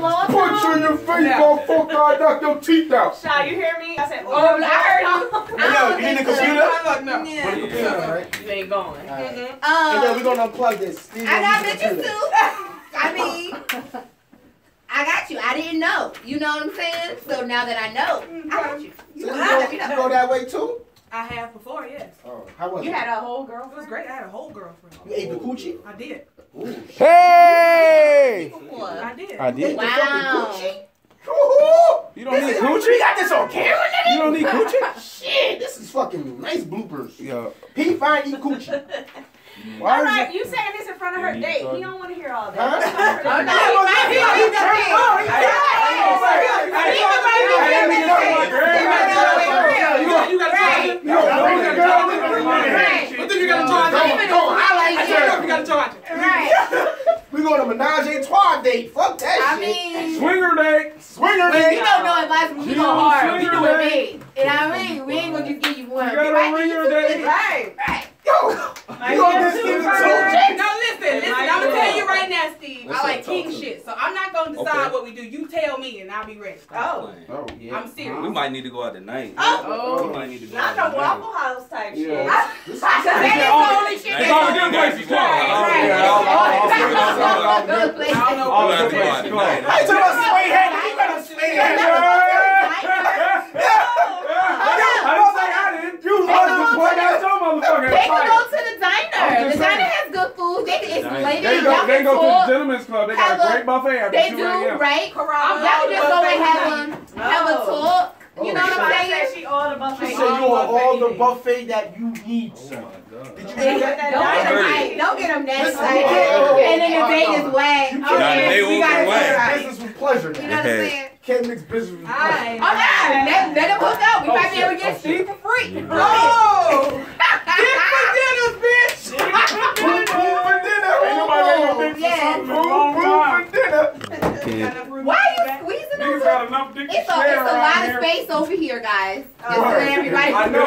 blow up. Punch you in your face, motherfucker. I knock your teeth out. Shy, you hear me? I said, Oh, I heard you. Yo, you need a computer? No. Yeah. You ain't going. And then we're gonna unplug this. I got bitches too. I mean, I got you. I didn't know. You know what I'm saying? So now that I know, I got you. So you go that way too? I have before, yes. Oh, how was it? You had a whole It was girlfriend? great. I had a whole girlfriend. You ate the coochie? I did. Ooh. Hey! I did. I did. Wow. You don't need coochie? We got this on camera, nigga? You don't need coochie? Shit, this is fucking nice bloopers. Yo. P fine eat coochie. Why All is right, it? you saying this in front of her date. He don't want to hear all that. Huh? We going to menage a trois date. Fuck that shit. mean, Swinger date. Swinger we date. don't know advice. We go hard. We do Swinger it date. big. You know what I mean? We ain't gonna just give you one. You gotta ring your date. Right. Yo, you gonna get Steven too? No, listen. I'm gonna tell you right now, Steve. What's I like up, talk king to me. shit, so I'm not gonna decide what we do. You tell me, and I'll be ready. Oh. Oh, yeah. I'm serious. We might need to go out tonight. Oh. We might need to go Not out the tonight. Waffle House type shit. Yeah. Cause that is the only shit That's all that the good places closed. I don't know. We'll have to go out tonight. Hey, talking about sway head. You better sway head. You They can go to the diner. The diner has good food. It's lady. They Y'all go can to the talk. gentleman's club. They got a great buffet after They 2 do, a.m. right? Y'all can just go and have a talk. You know what I'm saying? She ordered She buffet. said you want all the buffet that you need, sir. Did you hear that? Don't get them that Listen, excited. oh, And then the date is whack. You Nah, they we gotta over do it right. business with pleasure You know now. what I'm saying? Can't mix business with pleasure. Oh, yeah. Let them hook up. We might be able to get Steve for free. Oh! Dinners, bitch! Boom, boom for dinner. Ain't nobody got no dick for Yes. something in a long Boom time. for dinner. Why are you squeezing Niggas over? got enough dick to It's a share around lot of here. space over here, guys. Just Right. let everybody I know. know.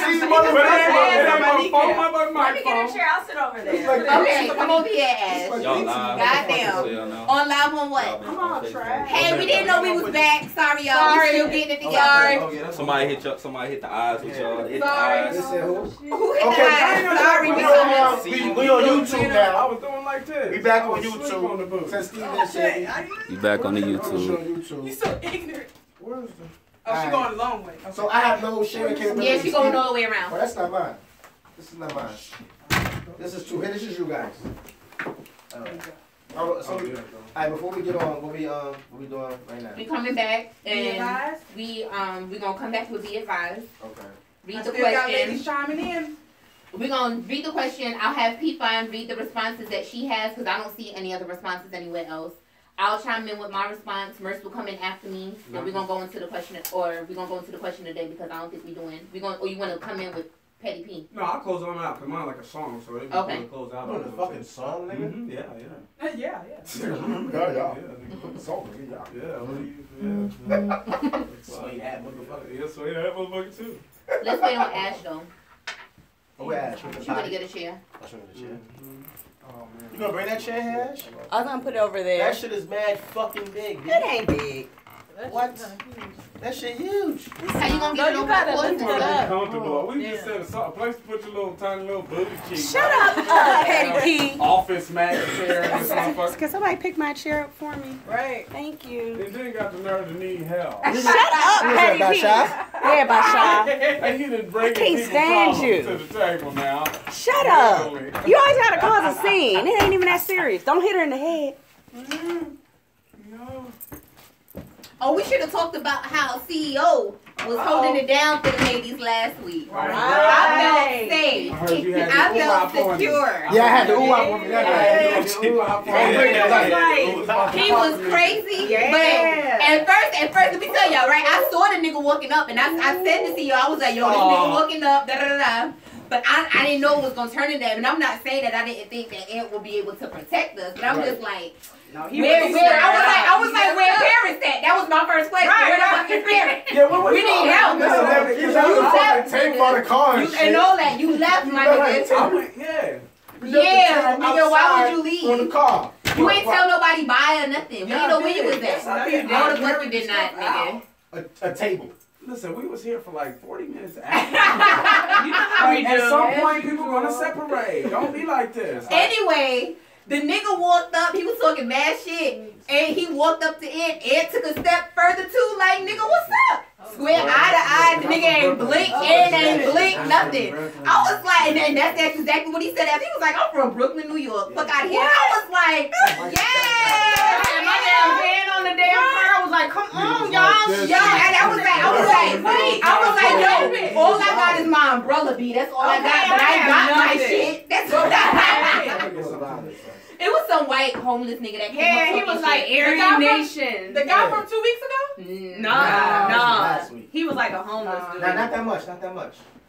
These But it motherfuckers. ain't my phone, my Let me get a microphone. chair. I'll sit over there. Okay, come over here, Ash. Y'all live. Goddamn. On live on what? Come on, Trey. Hey, we didn't know we was back. Sorry, y'all. We still getting it together. Somebody hit the eyes with y'all. Hit the Sorry. eyes. They said who? Who hit Okay. that? Sorry, we We on YouTube I now. was doing like this. We back I on was asleep on the YouTube. booth. Since Steven said You back on the we YouTube. You so ignorant. Where's the? Oh, she going a long way. Okay. So I have no sharing capability. Yeah, she going all the way around. Oh, that's not mine. This is not mine. This is two. Here, this is you guys. Alright, before we get on, what we doing right now? We coming back Be and advised. we gonna come back with Be Advised. Okay. Read I the still got ladies question. chiming in. We're gonna read the question. I'll have P-Fine read the responses that she has because I don't see any other responses anywhere else. I'll chime in with my response. Merce will come in after me. Then we're gonna go into the question, or we're gonna go into the question today because I don't think or you wanna come in with Petty P? No, I'll close them out because mine like a song, so they Okay. can close out. You know the fucking song, nigga? Yeah. Yeah. Yeah. Song, nigga. Yeah. Sway that motherfucker. Yeah, so yeah, that motherfucker too. Let's wait on Ash though. Oh, Ash. She wanna get a chair. I'll show you the chair. You gonna bring that chair here, Ash? I was gonna put it over there. That shit is mad fucking big, dude. It ain't big. What? That shit huge. How you gonna No, get it you over gotta the lift it floor? up. Comfortable. We just said a place to put your little tiny little booty cheek. Shut up, Petty P. Office mat chair in this motherfucker. Can somebody pick my chair up for me? Right. Thank you. They didn't got the nerve to need help. Shut up, Petty P. Yeah, Basha. Hey, you didn't bring I can't people stand problems you. to the table now. Shut up. Really. You always gotta cause a scene. It ain't even that serious. Don't hit her in the head. No. Oh, we should have talked about how CEO was holding it down for the ladies last week. Right. I felt safe. I heard you had I the felt ooh-ah for me. secure. Yeah, I had the ooh-ah for me. That's right. He was crazy, but at first, let me tell y'all, right? I saw the nigga walking up, and I said to CEO, I was like, yo, this nigga walking up, da da da. But I didn't know it was gonna turn into that, and I'm not saying that I didn't think that Ant would be able to protect us, but I'm just like, I was like, where parents at? That was my first question. Where the fucking parents? Yeah, We need help. You left. Take for the car and shit. And all that, you left, my nigga. Yeah. Yeah, nigga, why would you leave? On the car. You ain't tell nobody bye. eye or nothing. We didn't know where you was at. No, the fuck you did not, nigga. A table. Listen, we was here for like 40 minutes. You know how we do. At some point, people gonna separate. Don't be like this. Anyway, the nigga walked up. He was talking mad shit. And he walked up to Ed. Ed took a step further too. Like, nigga, what's up? Square eye to eye. The nigga ain't blink. Ed ain't blink. Nothing. I was like, and that's exactly what he said. He was like, I'm from Brooklyn, New York. Fuck out of here. I was like, yeah. And my damn hand on the damn car. I was like, come on, y'all. Yo, and I was like, wait. I was like, yo, all I got is my umbrella, B. That's all I got. But I ain't got my shit. That's all I got. It was some white homeless nigga that came up. Yeah, he was like Aryan Nation. The guy from 2 weeks ago? Nah. He was like a homeless dude. Nah, not that much.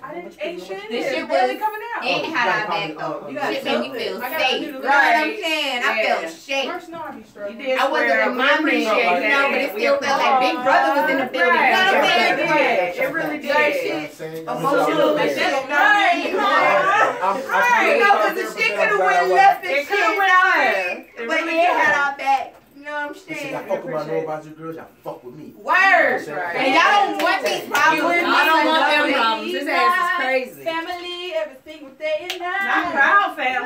I didn't ain't shit. This shit barely was- coming out. It had our back though. Shit made me feel I gotta safe. do You the know what I'm right. saying? I Yeah. felt safe. First, no, I be You struggling. did I wasn't swear, in my we ring, appreciate you know, that. but it still felt like Big Brother was in the building. You know what I'm saying? It really did. That shit. Emotional. Right. You know, because the shit could have went left and It shit. could have went out there. But it had our back. You know what I'm Listen, saying? y'all fuck with my know about you girls, y'all fuck with me. Word. Right. And y'all don't want these problems. I don't want them problems. His ass is crazy. Family, every single day and night. I'm proud, fam.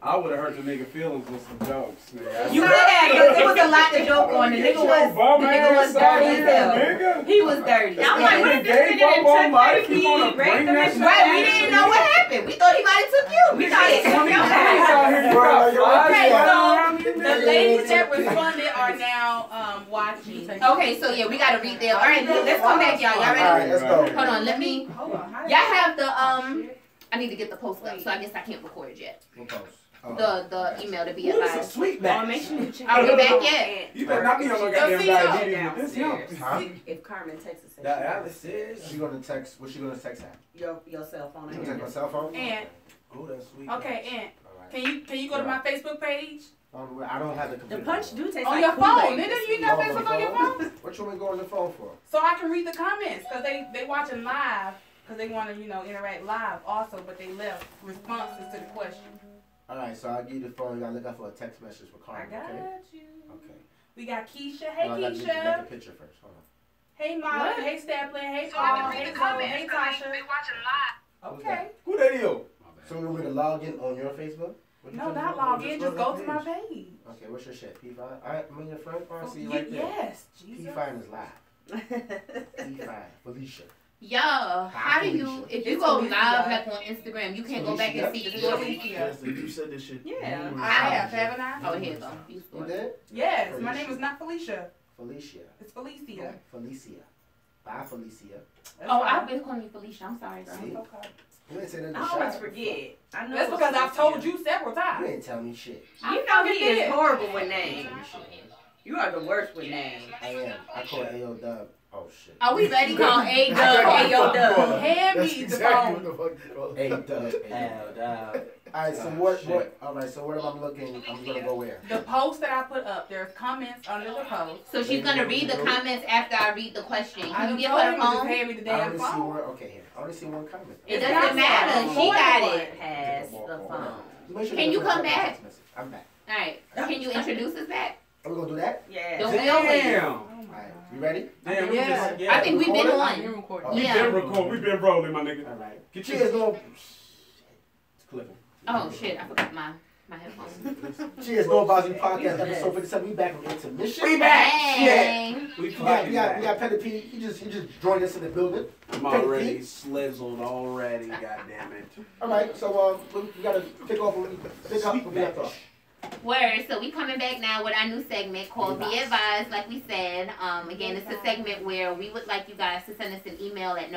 I would have hurt the nigga feelings with some jokes, nigga. You could have, because there was a lot to joke on. The nigga was dirty as hell. He was dirty. I'm like, what if this nigga didn't took my key, raped him and Right, we didn't know what happened. We thought he might have took you. We thought he took Okay, so the ladies that responded are now watching. Okay, so yeah, we gotta read there. All right, let's come back, y'all. Y'all All right, ready? let's go. Hold on, let me. Hold on. how did- Y'all have the I need to get the post up, so I guess I can't record yet. What post? Oh. The email to be Ooh, this is a advised. sweet Oh, match. make sure you check. Are we back yet? You better not be on no goddamn diabetes with this young. Huh? If Carmen texts us, That Alice is. She gonna text. What's she gonna text at? your cell phone. You gonna text my cell phone? And Oh, that's sweet. okay, and All right. can you go to my Facebook page I don't have the The computer. punch do taste on like your Kool-Aid. phone? Nigga, you got Facebook on your phone, What you wanna go on the phone for? so I can read the comments because they watching live because they want to interact live also, but they left responses to the question. All right, so I'll give you the phone. You gotta look out for a text message for I Carmen. got Okay. you. Okay. We got Keisha. Hey No, I gotta make Keisha. a picture first. Hold on. Hey Molly. What? Hey Staplin. Hey Paul. Hey Zoe. Hey Tasha. Okay. Who that is? So you want me to log in on your Facebook? What you No, talking not about? log Just in. Just go to my page. page. Okay, what's your shit? P5? Alright, I'm in your friend. I see you right there. Yes. Jesus. P5 is live. P5. Felicia. Yo, how do you, if you go live like on Instagram, you can't go back and see the story? Yes, you said this shit. Yeah. I have, haven't I? Oh, here you go. You You story. did? Yes. My name is not Felicia. Felicia. It's Felicia. Felicia. Bye, Felicia. That's Oh, fine. I've been calling you Felicia. I'm sorry, girl. See? Okay. You ain't say nothing. I always forget. I know That's it's because I've told Felicia. you several You times. ain't tell me shit. You know he did. is horrible with You names. ain't tell me shit. You are the worst with names. I am. I call AO Dub. Oh shit. Are we ready? Call A Dub, Ayo Dub. Hand me the phone. A Dub. Alright, so what? Alright, so what am I looking? I'm gonna go where? The post that I put up, there's comments under the post. So she's gonna read the comments after I read the question. I Can done you give told her him a to just phone? hand me the I damn only see phone. one. Okay, here. I only see one comment. It doesn't matter. She got it. Has the phone. Make sure Can you don't come send me a back? text message. I'm back. Alright. Can you introduce us back? Are we gonna do that? Yeah. Don't we always? Damn. Alright, you ready? Damn, we Yeah. just, yeah. I think we've been recording? on. Oh, We Yeah. been recording. We been rolling, my nigga. Alright. Get Cheers, no. It's clipping. Oh shit, I forgot my headphones. Cheers, No Bozzy Podcast, episode 57. We back from intermission. We back. Dang. We We got back. Petty P. He just joined us in the building. I'm already slizzled already, goddammit. Alright, so we gotta pick up where we left off. Word, so we coming back now with our new segment called Be Advised, like we said. Again, it's a segment where we would like you guys to send us an email at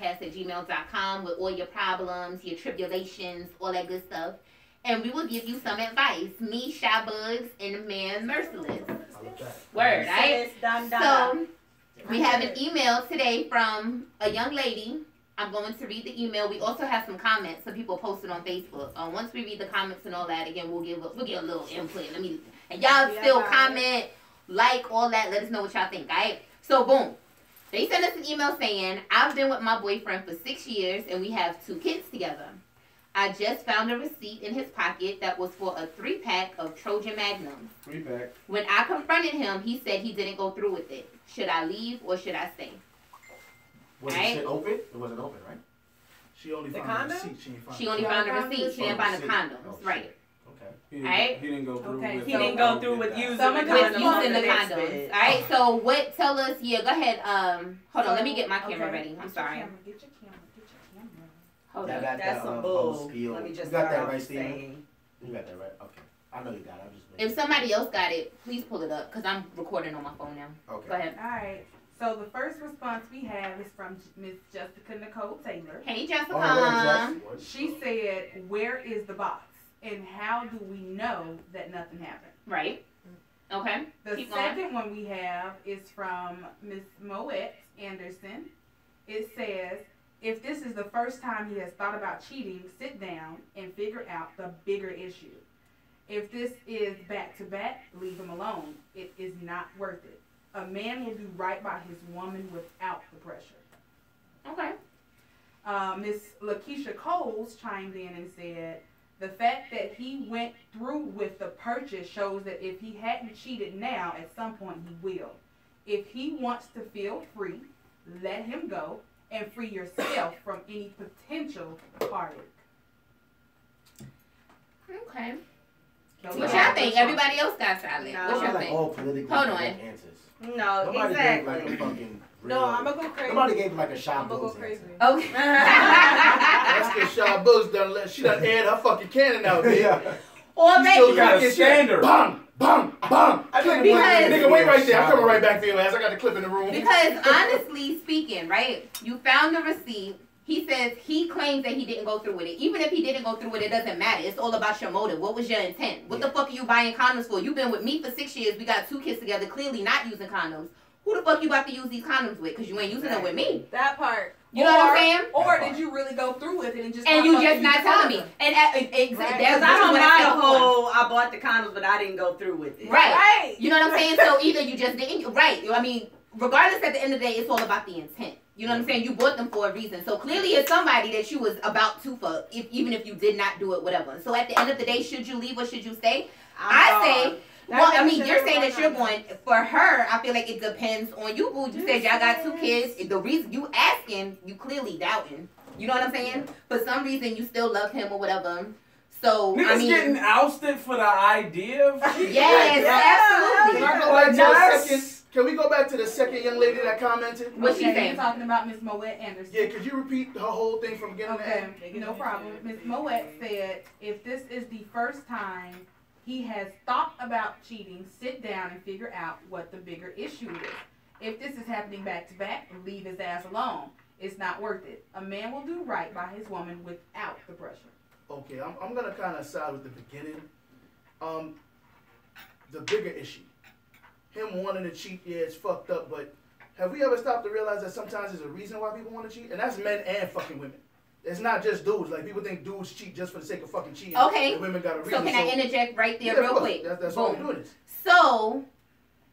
noadvisorypodcast@gmail.com with all your problems, your tribulations, all that good stuff. And we will give you some advice. Me, Shy Bugs, and the man Merciless. Word, right? So, we have an email today from a young lady. I'm going to read the email. We also have some comments. Some people posted on Facebook. Once we read the comments and all that, again, we'll give a little input. And y'all still comment, like, all that. Let us know what y'all think, alright? So, boom. They sent us an email saying, I've been with my boyfriend for 6 years and we have 2 kids together. I just found a receipt in his pocket that was for a 3-pack of Trojan Magnums. 3-pack. When I confronted him, he said he didn't go through with it. Should I leave or should I stay? Was the shit open? It wasn't open, right? She only found the receipt. She only found the receipt. She didn't find the condoms. Right. Okay. He didn't go through with He didn't go through with using the condoms. All right. So what? Tell us. Yeah. Go ahead. Hold on. Let me get my camera ready. I'm sorry. Get your camera. Hold on. That's some bull. Let me just got that right, Steven? You got that right. Okay. I know you got it. I'm just. If somebody else got it, please pull it up because I'm recording on my phone now. Okay. Go ahead. All right. So the first response we have is from Miss Jessica Nicole Taylor. Hey, Jessica. She said, "Where is the box, and how do we know that nothing happened?" Right. Okay. The second one we have is from Miss Moet Anderson. It says, "If this is the first time he has thought about cheating, sit down and figure out the bigger issue. If this is back to back, leave him alone. It is not worth it. A man will do right by his woman without the pressure." Okay. Miss Lakeisha Coles chimed in and said, "The fact that he went through with the purchase shows that if he hadn't cheated now, at some point he will. If he wants to feel free, let him go and free yourself from any potential heartache." Okay. What y'all think? Everybody else got silent. No. What y'all think? All politically Hold on. correct answers. No, Nobody exactly. gave like a fucking. No, I'm gonna go crazy. Nobody gave like a shot. I'm gonna go crazy. Okay. That's because Shaw Books done aired her fucking cannon out there. Yeah. Or She maybe. still got a cooking shit. standard. Bang, bang, bang. Nigga, wait right there. I'm coming right back for your ass. I got the clip in the room. Because honestly speaking, right, you found the receipt. He says he claims that he didn't go through with it. Even if he didn't go through with it, it doesn't matter. It's all about your motive. What was your intent? What the fuck are you buying condoms for? You've been with me for 6 years. We got 2 kids together, clearly not using condoms. Who the fuck you about to use these condoms with? Because you ain't using them with me. That part. You know what I'm saying? Or did you really go through with it and just And you just not telling me. And Because I don't buy the whole, I bought the condoms, but I didn't go through with it. Right. You know what I'm saying? So either you just didn't. Right. I mean, regardless, at the end of the day, it's all about the intent. You know what I'm saying? You bought them for a reason. So clearly it's somebody that you was about to fuck, even if you did not do it, whatever. So at the end of the day, should you leave or should you stay? I say, well, I mean, you're saying that you're going. For her, I feel like it depends on you, boo. You said y'all got 2 kids. The reason you asking, you clearly doubting. You know what I'm saying? For some reason, you still love him or whatever. So, Niggas I mean, getting ousted for the idea of cheating. yes, Can absolutely. I go back to the second? Can we go back to the second young lady that commented? What she You're saying? talking about Miss Moet Anderson. Yeah, could you repeat her whole thing from beginning to Okay, end? no problem. Miss Moet said, "If this is the first time he has thought about cheating, sit down and figure out what the bigger issue is. If this is happening back to back, leave his ass alone. It's not worth it. A man will do right by his woman without the pressure." Okay, I'm gonna kind of side with the beginning. The bigger issue, him wanting to cheat, yeah, it's fucked up. But have we ever stopped to realize that sometimes there's a reason why people want to cheat, and that's men and fucking women. It's not just dudes. Like people think dudes cheat just for the sake of fucking cheating. Okay. And women got a reason. So can I interject right there real quick? That's why we're doing this. So,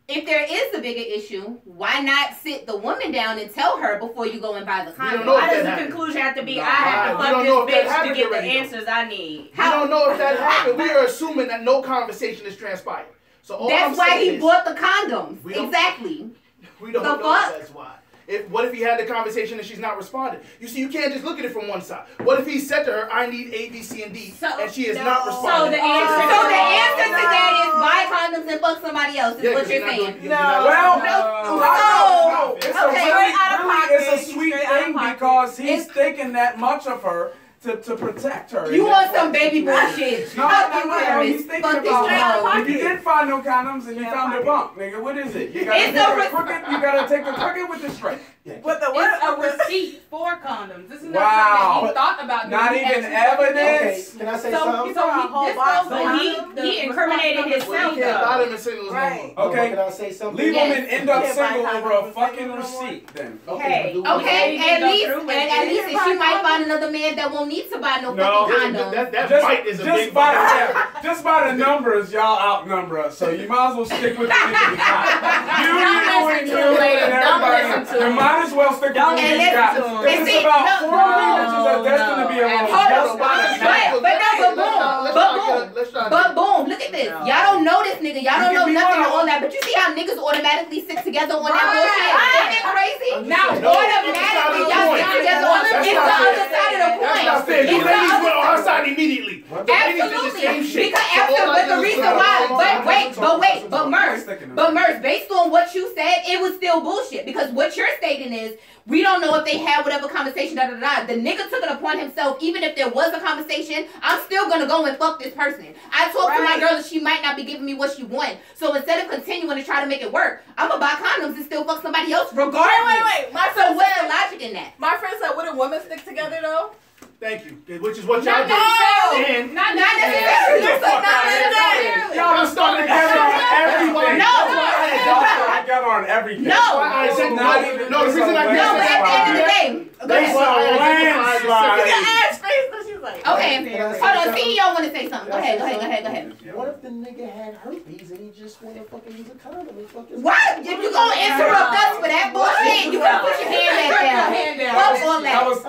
if there is a bigger issue, why not sit the woman down and tell her before you go and buy the condom? know. Why does that the happened. conclusion have to be, No, I have to we fuck don't know if this that bitch to happened get the already, though. answers I need? We don't know if that happened. We are assuming that no conversation is transpired. So all I'm That's why saying he is, bought the condoms. We don't- Exactly. we don't The know fuck? if that's why. What if he had the conversation and she's not responding? You see, you can't just look at it from one side. What if he said to her, "I need A, B, C, and D," and she is not responding? So the answer to that is buy condoms and fuck somebody else. Is Yeah, what 'cause you're you're not saying. doing- you're not- Well, it's a Okay. really, Out of pocket. it's a sweet Straight out of thing pocket. because he's thinking that much of her to protect her. You in want that some baby situation. bullshit. No, Fucking he's thinking Fuck this about straight out of her. If you pocket. didn't find no condoms and you found the bump, nigga, what is it? You gotta It's take a the crooked. You gotta take the crooked with the straight. But the It's a receipt for condoms. This is not Wow. something he thought about doing. Not He even actually fucking did it. evidence. Can I say So something? this whole box goes of on condoms. the He encouraged terminated himself. You can't buy them in singles no Right. more. Okay. Can I say something? Leave them and end up You can't buy single over a condoms fucking no more. receipt then. Hey, Okay, at least it. if she might find another man that won't need to buy no No. fucking condom. That fight is a big Just by the numbers, y'all outnumber us. So you might as well stick with the niggas we got. You and everybody. You might as well stick with the niggas we got. This is about 4 bitches that's destined to be alone. But boom, look at this. Y'all don't know this nigga. Y'all don't know nothing on that. But you see how niggas automatically stick together on that bullshit? Ain't it crazy? Now automatically y'all stick together on it. It's the other side of the point. That's not fair. You ladies went on her side immediately. Absolutely. But the reason why, but Merce, based on what you said, it was still bullshit. Because what you're stating is, we don't know if they had whatever conversation, The nigga took it upon himself, even if there was a conversation, I'm still gonna go and fuck this person. I talked to my girl and she might not be giving me what she wants. So instead of continuing to try to make it work, I'm gonna buy condoms and still fuck somebody else regardless. Wait. So what's the logic in that? My friend said, wouldn't women stick together though? Thank you. Which is what y'all do. And Not necessarily. Y'all was starting together on everything. No. Y'all together on everything. No. No, the reason I No, but at the end of the day, They saw a landslide. Ass face, so she's like, okay. Hold on, CEO want to say something. Go ahead. What if the nigga had herpes and he just want to fucking use a condom and fuck his... What? If you gonna interrupt us for that bullshit, you gotta put your hand back down. Fuck all that.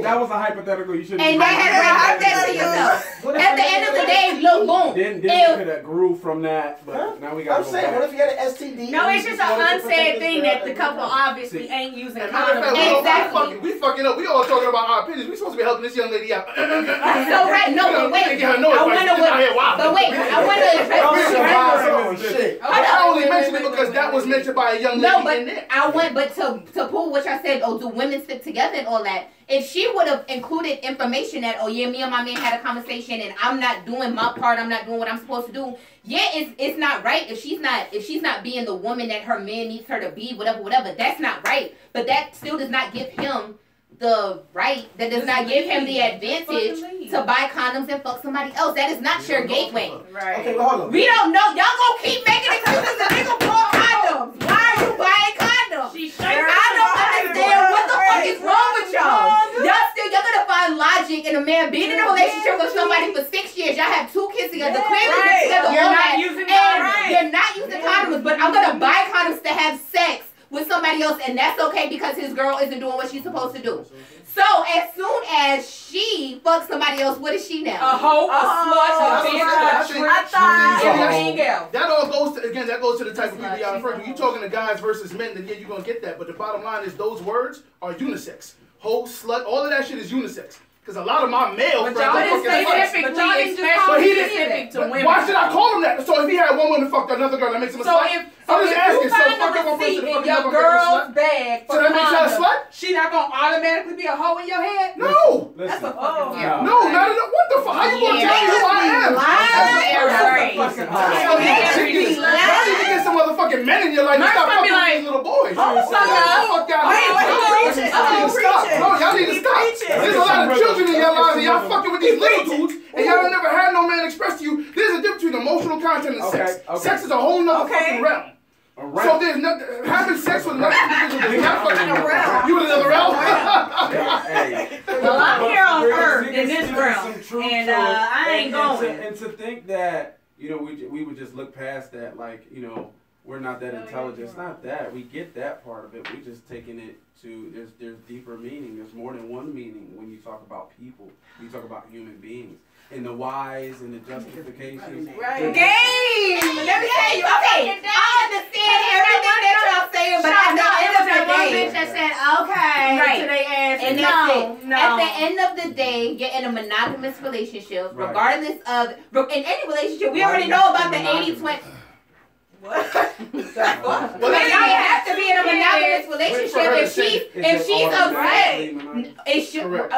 That was a hypothetical. You shouldn't. And that had to yourself. At the end of the day, look, boom. Then you could have grew from that, but now we got. I'm saying, what if you had an STD? No, it's just an unsaid thing that the couple obviously ain't using condoms. Exactly. We fucking up. We all talking about our opinions. We supposed to be helping this young lady out. So right, no, but wait. I want to address. I only mentioned it because that was mentioned by a young lady. No, but to pull what y'all said, do women stick together and all that? If she would have included information that, me and my man had a conversation and I'm not doing my part, I'm not doing what I'm supposed to do. Yeah, it's not right if she's not being the woman that her man needs her to be, whatever. That's not right. But that still does not give him the right. That does not give him the advantage to buy condoms and fuck somebody else. That is not your gateway. Right. Okay, well, hold on. We don't know. Y'all gonna keep making excuses. The nigga bought condoms. Why are you buying condoms? I don't understand what the fuck is wrong with y'all. Y'all gonna find logic in a man being in a relationship with somebody for 6 years. Y'all have 2 kids together. Clearly you're together. You're not using condoms. You're not using condoms, but I'm gonna buy condoms to have sex with somebody else, and that's okay because his girl isn't doing what she's supposed to do. So as soon as she fucks somebody else, what is she now? a hoe, a slut, a bitch, a trick. That all goes to, again, that goes to the type of people y'all refer to. When you're talking to guys versus men, then yeah, you're going to get that. But the bottom line is those words are unisex. Hoe, slut, all of that shit is unisex. Because a lot of my male friends are fucking sluts. But he didn't. Why should I call him that? So if he had one woman fuck another girl, that makes him a slut? I'm just asking. So fuck up one person to fuck another girl's bag for so that makes her a slut? She not gonna automatically be a hoe in your head? No. That's a fucking No, not at all. What the fuck? How you gonna tell me who I am? Y'all need to get some motherfucking men in your life to stop fucking these little boys. Fuck y'all. No, y'all need to stop. There's a lot of children in your lives and y'all fucking with these little dudes and y'all ain't never had no man express to you. There's a difference between emotional content and sex. Sex is a whole nother fucking realm. So there's nothing, having sex with another individual is not fucking realm. You in another realm? Well, I'm here on Earth in this realm, and I ain't going. And to think that, you know, we would just look past that, like, you know, we're not that intelligent. It's not that. We get that part of it. We're just taking it to, there's deeper meaning. There's more than one meaning when you talk about people. You talk about human beings. And the whys and the justifications. Right. Game! Let me tell you. Okay, I understand everything that y'all saying, but at the end of the day, bitch that said okay to they ass. And that's it. At the end of the day, you're in a monogamous relationship, regardless of, in any relationship, we already know about the 80-20. What? Well, now you have to be in a monogamous relationship. If she's upset,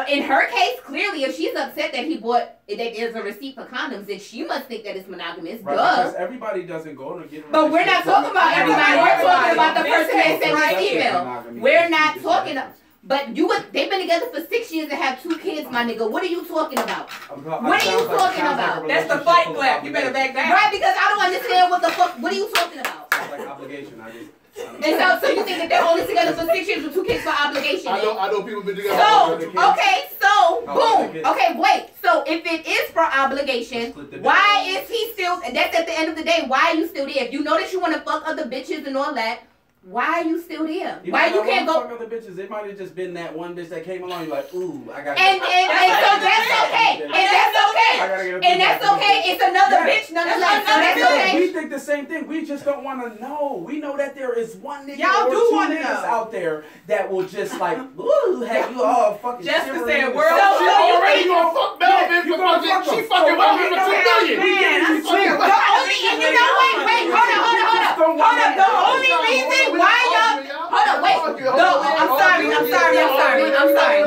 in her case, clearly, if she's upset that he bought, that there's a receipt for condoms, then she must think that it's monogamous. Right, because everybody doesn't go to get. But we're not talking about everybody. We're talking about the person that sent the email. We're not talking. But they've been together for 6 years and have 2 kids, my nigga. What are you talking about? What are you talking about? That's the fight clap. You better back down. Right, because fuck? What are you talking about? Sounds like obligation. And so you think that they're only together for 6 years with 2 kids for obligation? I know people been together. Boom. Okay, wait. So if it is for obligation, why is he still? And that's at the end of the day. Why are you still there? If you know that you want to fuck other bitches and all that, why are you still there? Why you can't go? Fuck other bitches. It might have just been that one bitch that came along. You're like, ooh, I got. And so that's okay. And that's okay. And that's okay. It's another bitch nonetheless. So that's okay. We think the same thing. We just don't want to know. We know that there is one nigga Y'all or do 2 wanna niggas know. out there that will just like, ooh, have you all fucking. Just to say a shivering. world. She already gonna fuck Melvin for fucking. She fucking with him for 2 million. We giving you Wait, hold on. The only reason why y'all. Hold on, wait. I'm sorry.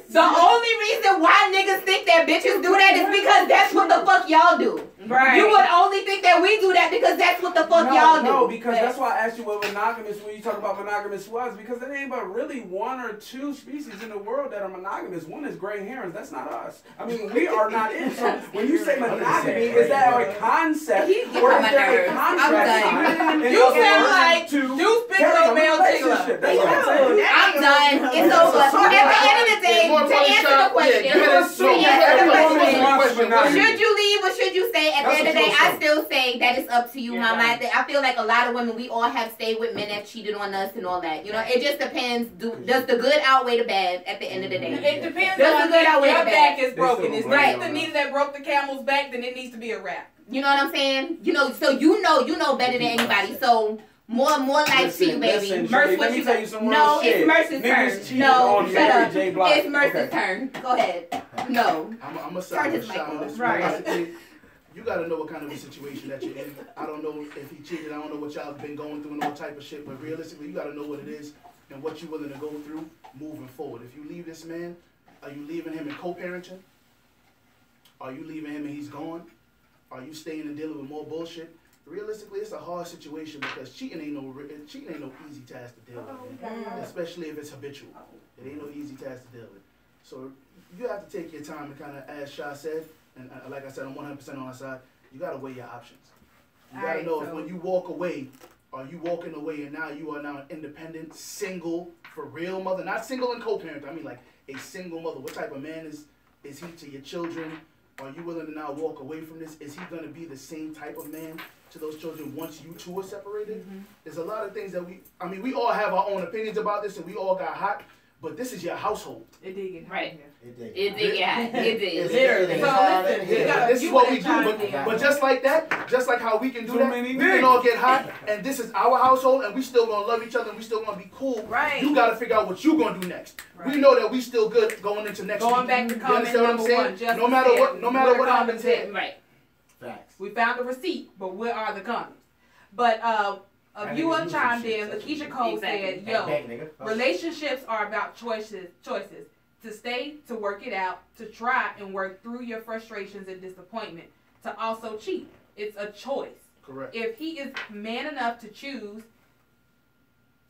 The only reason why niggas think that bitches do that is because that's what the fuck y'all do. Right. You would only think that we do that because that's what the fuck y'all do. No, because that's why I asked you what monogamous, when you talk about monogamous was, because it ain't but really 1 or 2 species in the world that are monogamous. One is gray herons. That's not us. I mean, we are not in. So when you say monogamy, is that a concept or is there a contract? You sound like Deuce Bigelow male relationship. I'm done. It's over. At the end of the day, to answer the question, should you leave or should you stay? At the end of the day, I still say that it's up to you, mama. I feel like a lot of women, we all have stayed with men that cheated on us and all that. You know, it just depends. Does the good outweigh the bad at the end of the day? It depends Does on the good if outweigh your the bad? back is broken. Is Right. this the needle that broke the camel's back? Then it needs to be a wrap. You know what I'm saying? You know, so you know better than anybody. So more life to you, baby. Mercy, let me tell you some real shit. It's Mercy's Niggas turn. No, on shut Mary up. J. Blige. It's Mercy's turn. Go ahead. No. I'm a Turn his shot on mic this. off. Right. You gotta know what kind of a situation that you're in. I don't know if he cheated. I don't know what y'all been going through and all type of shit. But realistically, you gotta know what it is and what you're willing to go through moving forward. If you leave this man, are you leaving him in co-parenting? Are you leaving him and he's gone? Are you staying and dealing with more bullshit? Realistically, it's a hard situation because cheating ain't no easy task to deal with, especially if it's habitual. It ain't no easy task to deal with. So you have to take your time and kind of, as Sha said, and like I said, I'm 100% on our side. You gotta weigh your options. You gotta know if when you walk away, are you walking away and now you are now an independent, single, for real mother, not single and co-parent. I mean like a single mother. What type of man is he to your children? Are you willing to now walk away from this? Is he gonna be the same type of man to those children once you two are separated? There's a lot of things that we all have our own opinions about this and we all got hot, but this is your household. It did get right. It did. Literally. So this is what we do, but just like that, just like how we can do that, we can all get hot, and this is our household, and we still gonna love each other, and we still gonna be cool. Right. You gotta figure out what you gonna do next. Right. We know that we still good going into next week. Going back to comment number 1. No matter what happens here. Right. Facts. We found the receipt, but where are the condoms? But a viewer chimed in. Lakeisha Cole said, "Yo, relationships are about choices. To stay, to work it out, to try and work through your frustrations and disappointment, to also cheat. It's a choice. Correct. If he is man enough to choose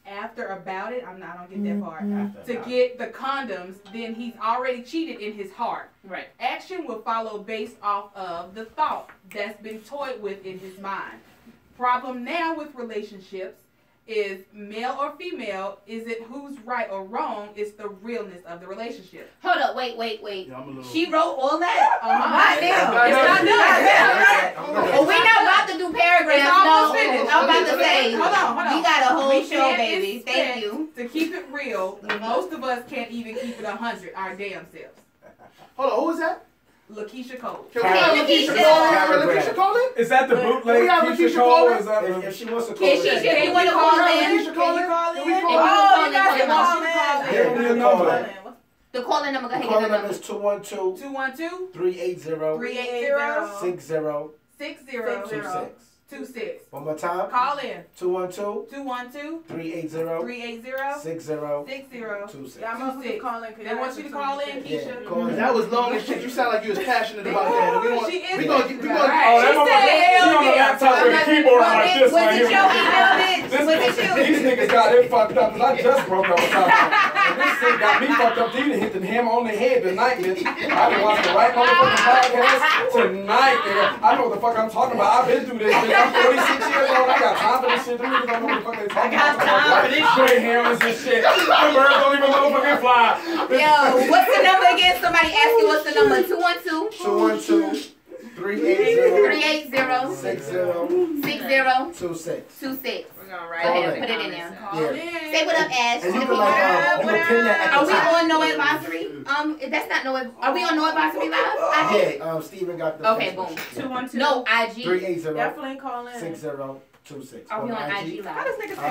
after about it, I don't get that part, to get the condoms, then he's already cheated in his heart. Right. Action will follow based off of the thought that's been toyed with in his mind. Problem now with relationships is male or female, is it who's right or wrong, it's the realness of the relationship." Hold up, wait. Yeah, She wrote all that? It's not done. Well, we're not about to do paragraphs. It's almost finished. I'm about to say, hold on. we got a whole We show, can't baby. Thank expect you. to keep it real, most of us can't even keep it 100 our damn selves. Hold on, who is that? Lakeisha Cole. Can we have Lakeisha Cole in? Is that the bootleg we have Lakeisha Lakeisha Cole? Cole? Is that If she wants to call Can you want to call in? Lakeisha Cole in? Can we Oh, call you guys can call Yeah, in. we can call in. The calling number, go ahead. Calling number is 212 212 380 380 6026. 6026. One more time. Call in. 212 212 380 380 6026. Y'all must be calling. They want you to call in, Keisha. Yeah, call in. That was long as shit. You sound like you was passionate about that. She is. We gonna Oh, She said hell yeah. laptop with a keyboard like this right here. Was it your email, bitch? Was it you? These niggas got it fucked up because I just broke up with something. And this shit got me fucked up. They hit the hammer on the head tonight, bitch. I done watched the right motherfucking podcast tonight, nigga. I know what the fuck I'm talking about. I've been through this, bitch. I'm 46 years old. I got time for this shit. Them niggas don't know what the fuck they talking about. I got time for this shit. Hammers and shit. The birds don't even motherfucking fly. Yo, what's the number again? Somebody asked you what's the number? 212? 380 26. We're gonna Go write ahead, it. put it in there. Yeah. Say what up, Ash. And you can like, you can pin that at Are the we top. on No Advisory? That's not No Advisory. Are we on No Advisory Live? Yeah, Steven got the Okay, boom. 212. No, IG. 380 Definitely call in. 6026. Are we on IG Live? How does niggas I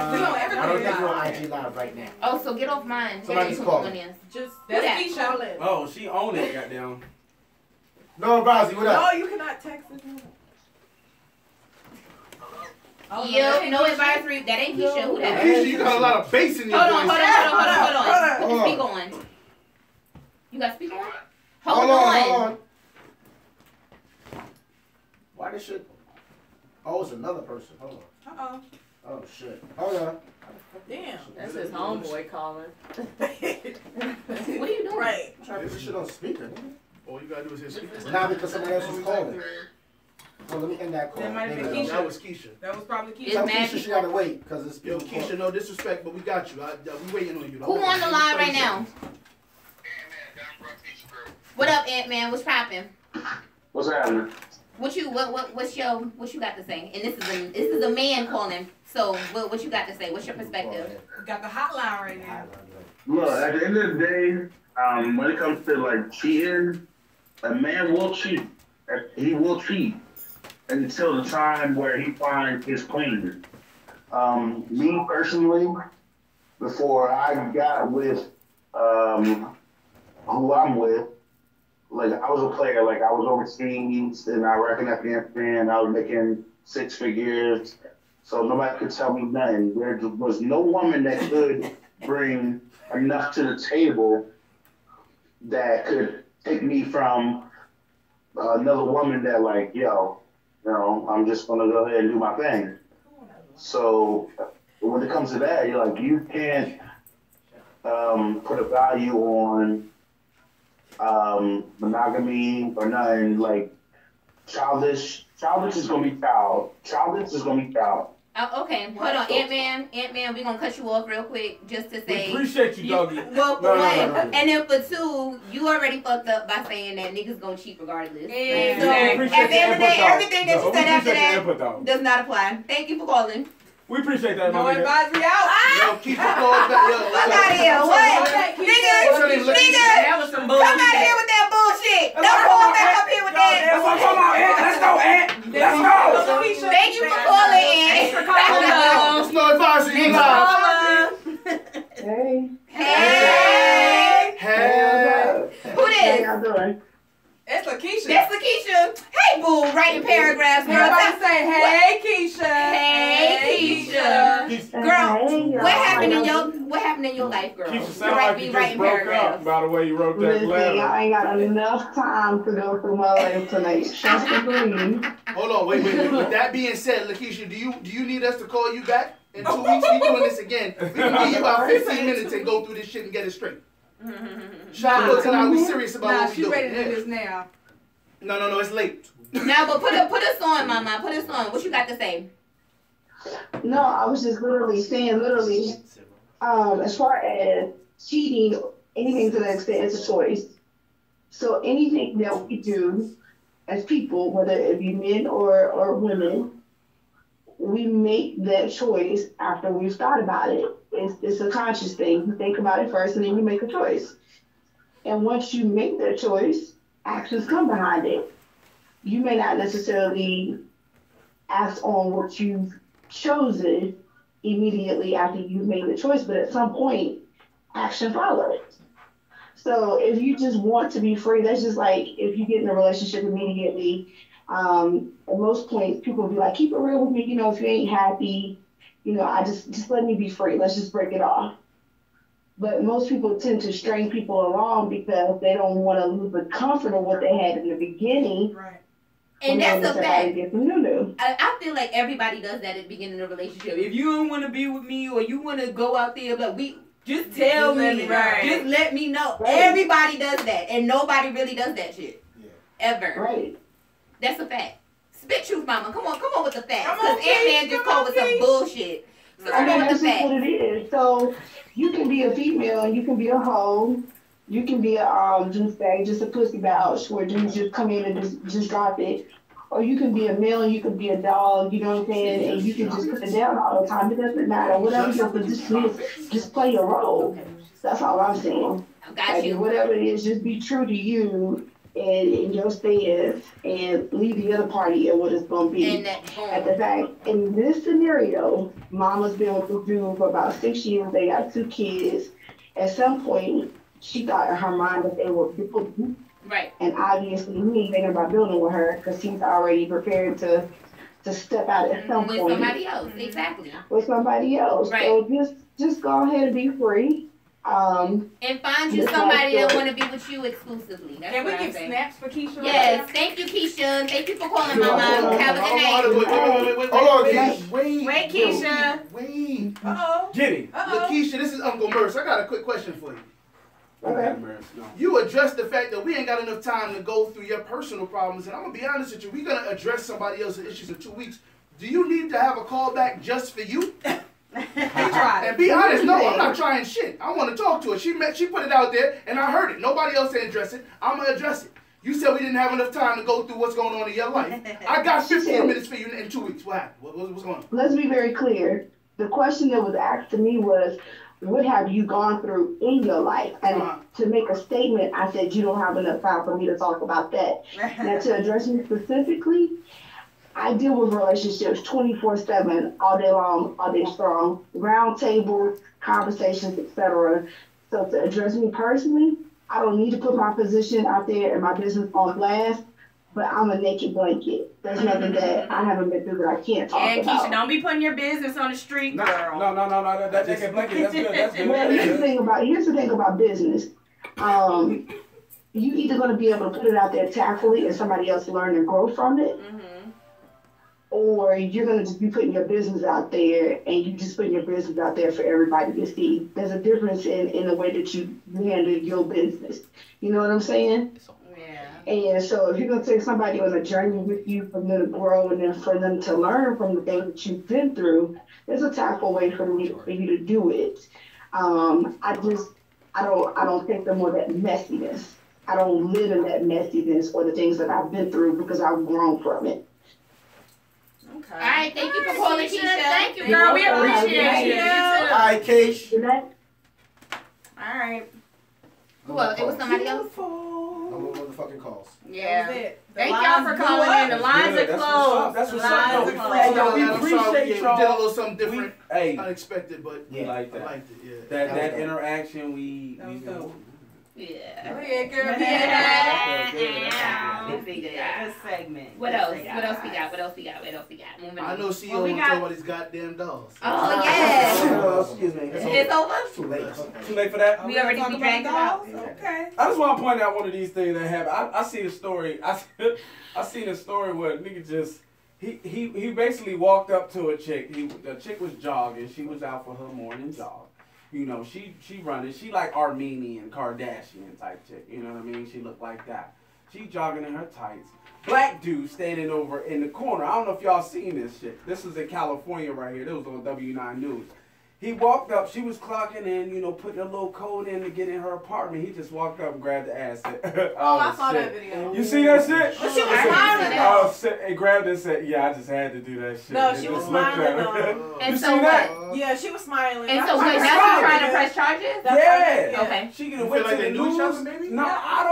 say don't think we're on IG Live right now. Oh, so get off mine. Somebody's Who calling. on is? Just That's Keisha. Oh, she owned it, goddamn. No, Browsy, what up? No, you cannot text this number. Oh, yo, No Advisory. That ain't Keisha. Who that? Keisha, you got a lot of bass in your voice. Hold on. Put the Hold speaker on. on. You got speaker on? Hold on. Why this shit? Oh, it's another person. Hold on. Uh-oh. Oh, shit. Hold on. Damn. That's his homeboy calling. What are you doing? Right. I'm trying to put this shit on speaker, nigga. All you gotta do is hit speaker. Now because somebody else was calling. So let me end that call. That might have been Maybe Keisha. That was Keisha. That was probably Keisha. Tell It's mad Keisha she gotta wait because it's Yo, people Keisha, no disrespect, but we got you. We waiting on you. Who on the line right now? What up, AntMan? What's poppin'? What's happening? What you got to say? And this is a man calling. So what you got to say? What's your perspective? We got the hotline right now. Look, at the end of the day, when it comes to like cheating, a man will cheat. He will cheat until the time where he finds his queen. Me personally, before I got with who I'm with, like I was a player, like I was overseas and I worked in Afghanistan, I was making 6 figures, so nobody could tell me nothing. There was no woman that could bring enough to the table that could take me from another woman that like, yo, you know, I'm just gonna go ahead and do my thing. So when it comes to that, you're like, you can't put a value on monogamy or nothing. Like childish is gonna be child. Childish is gonna be child. Okay, hold on, AntMan, we're gonna cut you off real quick just to say. We appreciate you, doggy. Well, for No. one, and then for two, you already fucked up by saying that niggas gonna cheat regardless. Exactly. So at the end of the day, everything that you said after that input, though. does not apply. Thank you for calling. We appreciate that, No my nigga. advisory out. Yo, keep your calls back. Yo, Fuck out of here. What? Niggas, That was some bullshit. come out of here with that bullshit. Don't call back up here with that. That's what I'm talking about, Ant. Let's go, Ant. Let's go. Thank you for calling, Thanks for Ant. calling. it's no advisory. You live. Hey. Hey. Hey. Who this? How y'all doing? It's Lakeisha. That's Lakeisha. Hey, boo, writing paragraphs. Girl, Everybody say, hey, Keisha. Hey, Keisha. Girl, Hey, what happened in your life, girl? Keisha, To sound write like me you writing just broke paragraphs. up by the way you wrote that Listen, letter. y'all ain't got enough time to go through my life tonight. Trust and believe. Hold on, wait. With that being said, Lakeisha, do you need us to call you back in 2 weeks? We doing this again. We can give you about 15 minutes and go through this shit and get it straight. Shout out tonight. We serious about Nah, what we she doing. ready to do this now. No, it's late. Now, but put us on, mama. Put us on. What you got to say? No, I was just saying, as far as cheating, anything to that extent is a choice. So anything that we do as people, whether it be men or women, we make that choice after we've thought about it. It's a conscious thing. You think about it first and then you make a choice. And once you make that choice, actions come behind it. You may not necessarily act on what you've chosen immediately after you've made the choice, but at some point, action follows. So if you just want to be free, that's just like if you get in a relationship immediately. At most points, people will be like, keep it real with me. You know, if you ain't happy, you know, I just let me be free. Let's just break it off. But most people tend to string people along because they don't want to lose the comfort of what they had in the beginning. Right. And that's a fact. New. I feel like everybody does that at the beginning of a relationship. If you don't want to be with me or you want to go out there, but just tell me. Right. Just let me know. Right. Everybody does that, and nobody really does that shit. Yeah. Ever. Right. That's a fact. Spit truth, mama. Come on with the facts. Come on, Because AntMan just called with some bullshit. So I come mean, on with that's the just what facts. it is. So you can be a female and you can be a hoe. You can be a douchebag, just a pussy vouch where dudes just come in and just drop it. Or you can be a male and you can be a dog, you know what I'm saying? And you can just put it down all the time. It doesn't matter. Whatever your position is, just play your role. That's all I'm saying. I got Like, you. whatever it is, just be true to you and your stance and leave the other party at what it's going to be. And that At the fact, in this scenario, mama's been with this dude for about 6 years. They got 2 kids. At some point, she thought in her mind that they were people. right. And obviously, he ain't thinking about building with her because he's already prepared to step out at some With point somebody else. Exactly. with somebody else. Right. So just go ahead and be free. And find you Just somebody like that that. want to be with you exclusively. That's Can we what I give say. snaps for Keisha? Yes. Thank you, Keisha. Thank you for calling, Hold on, mama. Have a good night. Wait. Hold on, Keisha. Wait, Keisha. Wait. Uh-oh. Get it. Uh-oh. Lakeisha, this is Uncle Merce. I got a quick question for you. Okay. No. You addressed the fact that we ain't got enough time to go through your personal problems, and I'm gonna be honest with you. We're gonna address somebody else's issues in 2 weeks. Do you need to have a call back just for you? And be honest, no, I'm not trying shit. I want to talk to her. She put it out there, and I heard it. Nobody else didn't address it. I'm gonna address it. You said we didn't have enough time to go through what's going on in your life. I got 15 minutes for you in 2 weeks. What happened? What's going on? Let's be very clear. The question that was asked to me was, what have you gone through in your life? And to make a statement, I said, you don't have enough time for me to talk about that. Now, to address me specifically, I deal with relationships 24/7, all day long, all day strong, round tables, conversations, etc. So to address me personally, I don't need to put my position out there and my business on blast, but I'm a naked blanket. There's nothing that I haven't been through that I can't talk And about. Keisha, don't be putting your business on the street, No, girl. no. That's good. That's good. Well, here's the thing about business. You either gonna be able to put it out there tactfully and somebody else learn and grow from it, or you're gonna just be putting your business out there and you just putting your business out there for everybody to see. There's a difference in the way that you handle your business. You know what I'm saying? Yeah. And so if you're gonna take somebody on a journey with you for them to grow and then for them to learn from the things that you've been through, there's a tactful way for you to do it. I don't take them with that messiness. I don't live in that messiness or the things that I've been through because I've grown from it. All right. Thank you for calling, Keisha. Thank you, girl. We appreciate you. All right, Keish. Good night. All right. Who else? It was somebody else? No more motherfucking calls. Yeah. That was it. Thank y'all for calling in. The lines are closed. That's what's The up. lines We are closed. Hey, yo, we I'm sorry, appreciate we did a y'all. little something different, Hey, unexpected, but we like I that. liked it. Yeah. That interaction we dope. Yeah. Yeah, girl. Good segment. What else? What else we got? Moving on. I know CEO Well, we won't got- talk about these goddamn dolls. Oh, yeah. Excuse me. It's over? Too late. Too late for that? We already Talk dragged it about out. dolls? Okay. I just want to point out one of these things that happened. I seen a story. I seen a story where a nigga just he basically walked up to a chick. The chick was jogging. She was out for her morning jog. You know, she running. She like Armenian Kardashian type chick. You know what I mean? She looked like that. She jogging in her tights. Black dude standing over in the corner. I don't know if y'all seen this shit. This was in California right here. This was on W9 News. He walked up. She was clocking in, you know, putting a little code in to get in her apartment. He just walked up and grabbed the ass. Oh, I saw that video. You see that shit? But she was I smiling didn't see though. Oh, shit. And grabbed it and said, yeah, I just had to do that shit. No, And she just was looked at smiling her. though. And You so see that? what? Yeah, she was smiling. And so That's wait, why now smiling. she's trying to press charges? Yeah. Okay. She could You have went feel like to they the knew each news. other, maybe? No, Yeah. I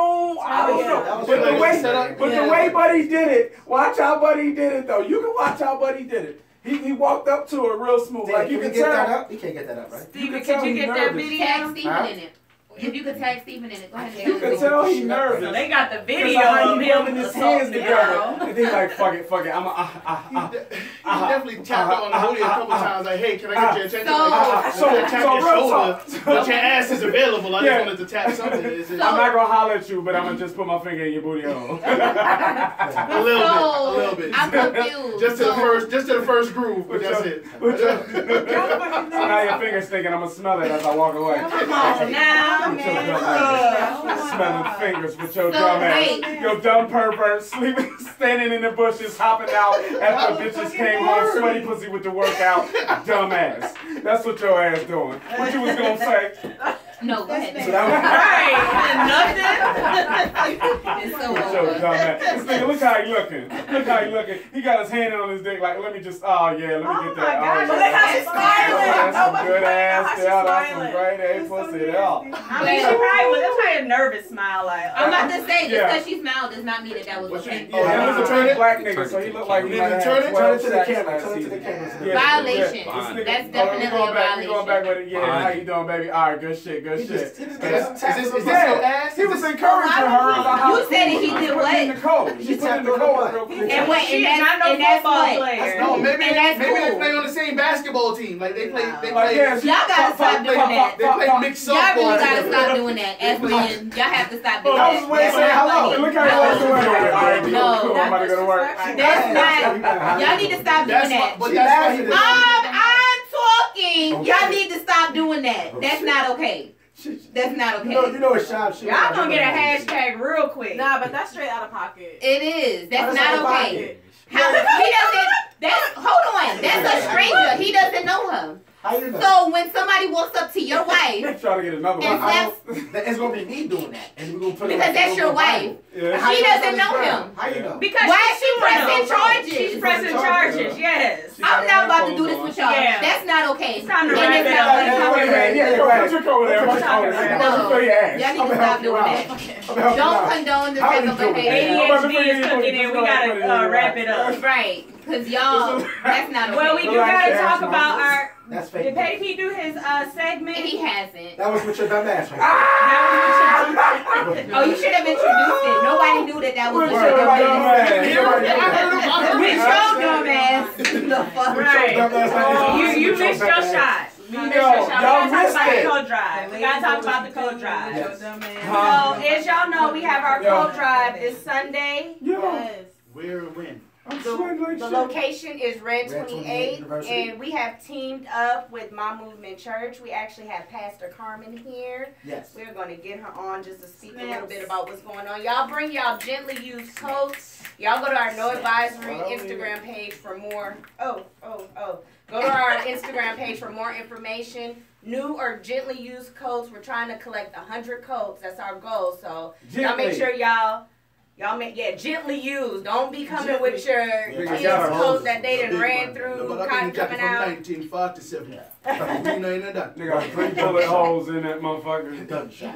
don't Yeah. know. That was But the like way, set up. but the way Buddy did it, watch how Buddy did it though. You can watch how Buddy did it. He walked up to her real smooth. Damn, like you can can we get that tell. up? You can't get that up, right? Steven, can could tell you he's get that nervous. video? Tag Steven Huh? in it. If you could tag Steven in it, go ahead. You can tell he's nervous. So they got the video how of he him rubbing his hands together. And he's like, fuck it. He definitely tapped on the booty a couple times, like, hey, can I get your attention? But your ass is available. I just wanted to tap something. I'm not gonna holler at you, but I'm gonna just put my finger in your booty hole. A little bit. I'm confused. Just to the first groove, but that's it. So now your finger's stinking. I'm gonna smell it as I walk away. Come on now, man. Smelling fingers with your dumb ass. Your dumb pervert sleeping, standing in the bushes, hopping out after bitches came home, sweaty pussy with the workout. Dumb ass. That's what your ass doing. What you was gonna say? No, go ahead. So that Right. Nothing. It's so with your dumb ass. This nigga, look how he looking. Look how he looking. He got his hand on his dick like, let me just, let me get that. Oh, yeah. look how she's smiling. That's some good ass there. That's some smiling. great ass pussy there. I mean, she probably was. That's probably a nervous smile, like. I'm about to say, just because she smiled does not mean that was okay. Yeah, he was a black nigga, so he looked like he might have had 12 sacks last season. Violation. That's definitely a violation. We going back with it. Yeah, how you doing, baby? All right, good shit, good shit. Is this your ass? He was encouraging her about how you said that he did what? in the code. She put in the code real quick. And what? She's And not no that's football what? player. No, maybe And that's they cool. play on the same basketball team. Like they play. Y'all gotta stop doing that. They play mixed Y'all softball. really gotta stop doing that. As men, y'all have to stop doing I was that. waiting to say hello. Look how he walks away. All right, No. cool. I'm about to go to work. That's not. Y'all need to stop doing that. But that's why I'm talking. Y'all need to stop doing that. That's not okay. That's not okay. You know what shop shit. Y'all gonna get a hashtag real quick. Nah, but that's straight out of pocket. It is. That's not okay. How he doesn't. Hold on. That's a stranger. He doesn't know her. How you know? So when somebody walks up to your wife, trying to get another one. It's gonna be me doing that, and we're gonna put because that's your wife. Yeah. She doesn't know him. How you know? Because why is she pressing charges? She's pressing charges. Yes. I'm not about to do this with y'all. Yeah. That's not okay. It's time to And wrap it's it not up. funny. Put your coat there. No. Y'all need to stop doing that. Don't condone this type of behavior. ADHD is cooking in. We gotta wrap it up. Right. Because y'all, that's not okay. Well, we do gotta talk about our. That's fake. Did Petty P do his segment? He hasn't. That was with your dumb ass. Oh, you should have introduced it. Nobody knew that was with your dumb ass. With your dumb ass. Right. You missed your shot. We Y'all gotta talk missed about it. the code drive. We gotta talk about the code drive. So, as y'all know, we have our code drive this Sunday. Where and when? The location is Red 28, and we have teamed up with My Movement Church. We actually have Pastor Carmen here. Yes. We're going to get her on just to speak a little bit about what's going on. Y'all bring y'all gently used coats. Y'all go to our No Advisory Instagram page for more. Go to our Instagram page for more information. New or gently used coats. We're trying to collect 100 coats. That's our goal. So y'all make sure y'all gently used. Don't be coming with your kids' coat that they done ran through, cotton coming out. 1957. They got 3 bullet holes in that motherfucker.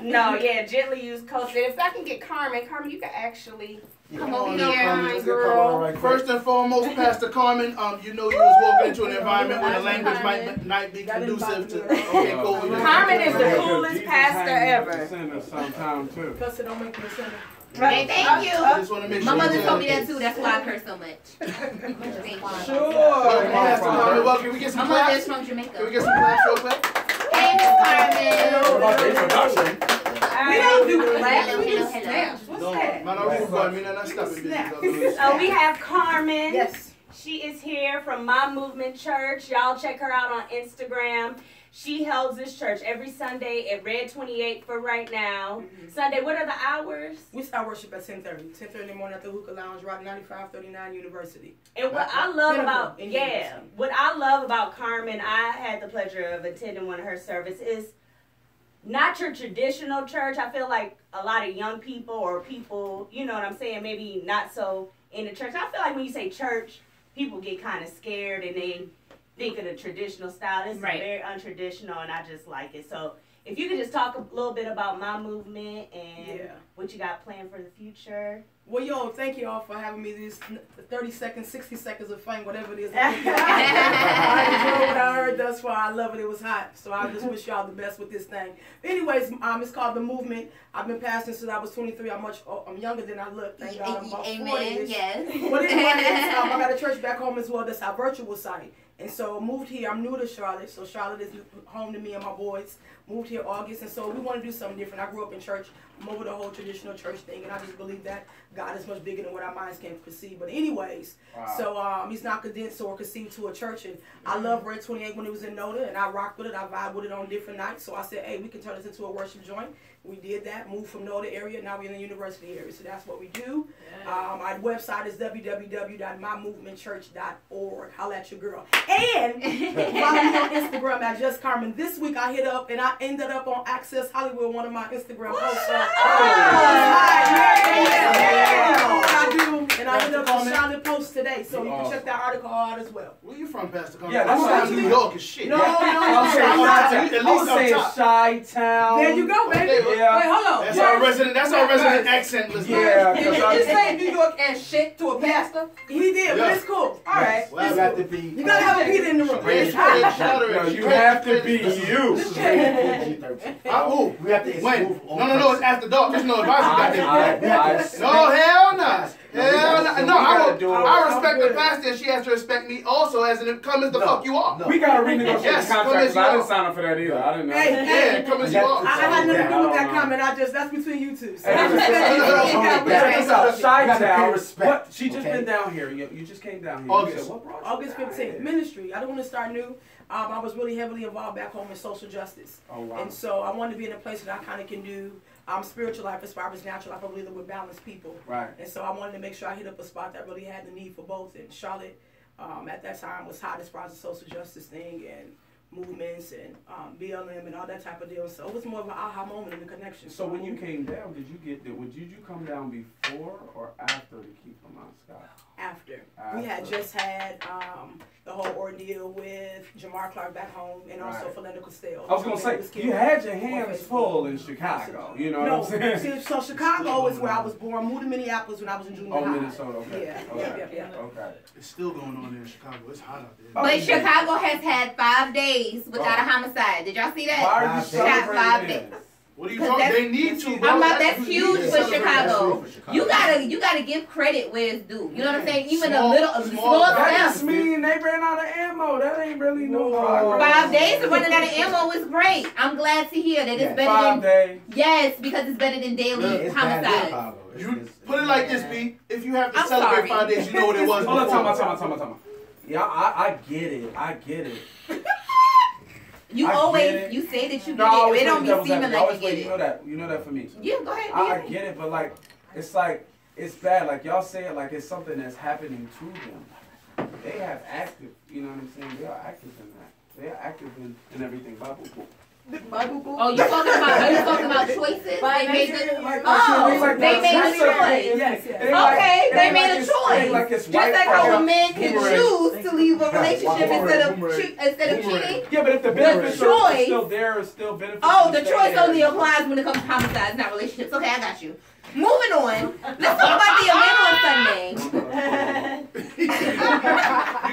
No, gently used coats. And if I can get Carmen, you can actually come over here, girl. First and foremost, Pastor Carmen, you know you was walking into an environment where the language might be conducive to. Okay, cool. Carmen is the coolest pastor ever. Sometime too. Because it don't make no sense. Right, thank you. I just want to make sure. My mother told me that too. That's why I curse so much. Thank you. Pastor Carmen, well, can we get some My mother claps? is from Jamaica. Can we get some claps real quick? Hey, Miss Carmen. We don't do claps. Hello, hello, hello. What's that? So we have Carmen. Yes. She is here from My Movement Church. Y'all check her out on Instagram. She holds this church every Sunday at Red 28 for right now. Sunday, what are the hours? We start worship at 10:30. 10:30 in the morning at the Hookah Lounge, Route 9539 University. And what I love about Carmen, I had the pleasure of attending one of her services, is not your traditional church. I feel like a lot of young people or people, you know what I'm saying, maybe not so in the church. I feel like when you say church, people get kind of scared and they think of the traditional style. This is very untraditional, and I just like it. So if you could just talk a little bit about My Movement and what you got planned for the future. Well, yo, thank you all for having me these 30 seconds, 60 seconds of fame, whatever it is. I enjoyed what I heard thus far. I love it. It was hot. So I just wish y'all the best with this thing. Anyways, it's called The Movement. I've been pastoring since I was 23. I'm younger than I look. Thank God. I'm about 40-ish. Yes. But anyway, I got a church back home as well. That's our virtual site. And so moved here. I'm new to Charlotte. So Charlotte is home to me and my boys. Moved here August. And so we want to do something different. I grew up in church. I'm over the whole traditional church thing. And I just believe that God is much bigger than what our minds can perceive. But anyways, so he's not condensed or conceived to a church. And I love Red 28 when it was in Noda. And I rocked with it. I vibe with it on different nights. So I said, hey, we can turn this into a worship joint. We did that. Moved from Noda area. Now we're in the university area. So that's what we do. Our website is www.mymovementchurch.org. Holla at your girl. And follow me on Instagram at Just Carmen. This week I hit up and I ended up on Access Hollywood, one of my Instagram posts. I do. And I ended up on Charlotte Post today. So you can check that article out as well. Where you from, Pastor Carmen? Yeah, that's New York is shit. No. I'll say Chi-Town. There you go, baby. Yeah. Wait, hold on. That's our resident accent. Yeah. Did you just say New York and shit to a pastor? He did, but it's cool. All right. Well, you got to be. You gotta have a Peter in the room. No, you have to be you. We have to exclude all No, it's after dark. There's no advisory. No, hell no. Hell no. I respect the pastor and she has to respect me also as it come as the fuck you are. We gotta renegotiate the contract. I didn't sign up for that either. I didn't know. Hey, come as you are. I had nothing to do with that comment. That's between you two. So What? She just been down here. You just came down here. August 15th. Ministry. I don't want to start new. I was really heavily involved back home in social justice. Oh, wow. And so I wanted to be in a place that I kind of can do spiritual life as far as natural life. I believe that we're balanced people. Right. And so I wanted to make sure I hit up a spot that really had the need for both. And Charlotte, at that time, was hot as far as the social justice thing and movements and BLM and all that type of deal. So it was more of an aha moment in the connection. So when you came down, did you come down before or after the Keep From Mount Scott? After. We had just had the whole ordeal with Jamar Clark back home and also Philando Costello. I was going to say, you had your hands full in Chicago. You know what I'm saying? So Chicago is where I was born. Moved to Minneapolis when I was in junior high. Oh, Minnesota. Okay. Yeah. Okay. It's still going on there in Chicago. It's hot out there. But Chicago has had 5 days without a homicide. Did y'all see that? Why are you celebrating 5 days. What are you talking? They need to. I'm about, that's huge for Chicago. You gotta give credit where it's due. You know what I'm saying? Even a small That step. just mean they ran out of ammo. That ain't really no progress. 5 days of running out of ammo is great. I'm glad to hear that it's better 5 days. Yes, because it's better than daily homicides. You put it like this, B. If you have to celebrate 5 days, you know what it was. Hold on, time out. Yeah, I get it. You say that you get it. It don't be seeming like you get it. You know that for me. Yeah, go ahead. I get it, but like it's bad. Like y'all say it like it's something that's happening to them. They have active, you know what I'm saying? They are active in that. They are active in everything. Bible. Oh, you talking about choices? They made the choice. Yes. Okay, they made a choice. Just like how a man can choose to leave a relationship instead of cheating. Yeah, but if the benefits are still there, it's still benefits. Oh, the choice only applies when it comes to homicides, not relationships. Okay, I got you. Moving on. Let's talk about the event on Sunday. You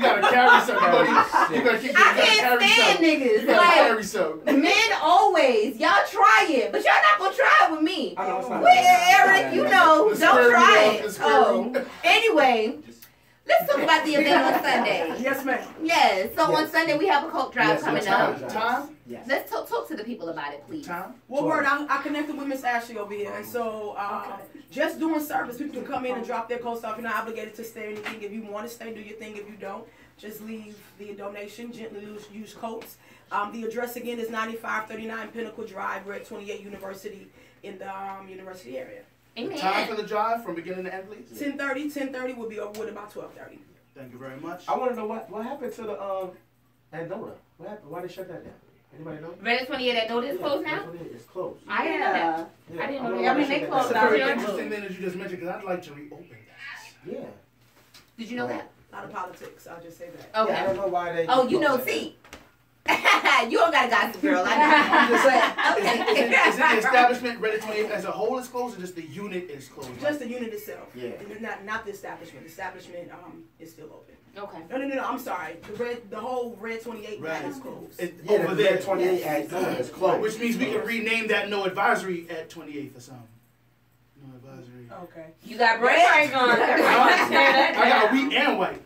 gotta carry something. You gotta keep. I can't stand niggas. Like, men always. Y'all try it, but y'all not gonna try it with me. I know it's not. Eric, you know, don't try it. Oh, anyway. Let's talk about the event on Sunday. Yes, ma'am. Yes. So on Sunday we have a coat drive coming up. Time? Yes. Let's talk to the people about it, please. Time? Well, word, I connected with Miss Ashley over here, and so just doing service, people can come in and drop their coats off. You're not obligated to stay or anything. If you want to stay, do your thing. If you don't, just leave the donation. Gently use coats. The address again is 9539 Pinnacle Drive, Red 28 University in the university area. Amen. Time for the drive from beginning to end, please. 10:30 will be over with about 12:30. Thank you very much. I want to know what happened to the at Noda. What happened? Why they shut that down? Anybody know? Red 28 at Noda is closed now? It's closed. I didn't know that. I didn't know that. I mean, they closed down. That's a very interesting thing that you just mentioned because I'd like to reopen that. Yeah. Did you know that? A lot of politics. I'll just say that. Okay. Yeah, I don't know why they. Oh, you know, see. You don't got a gossip girl. I'm just saying. Is it the establishment Reddit 28 as a whole is closed, or just the unit is closed? Just the unit itself. Yeah. Not the establishment. The establishment is still open. Okay. No. I'm sorry. The whole Red 28 Right. is closed. Over there, 28 is closed. Which means we can rename that no advisory at 28th or something. No advisory. Okay. You got bread on. I got wheat and white.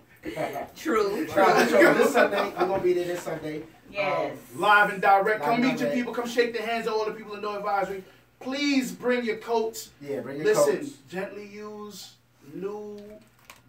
True. This Sunday, I'm gonna be there this Sunday. Yes. Live and direct. Come Live meet and your direct. people. Come shake the hands of all the people in no advisory. Please bring your coats. Yeah, bring your Listen, coats. gently used, new.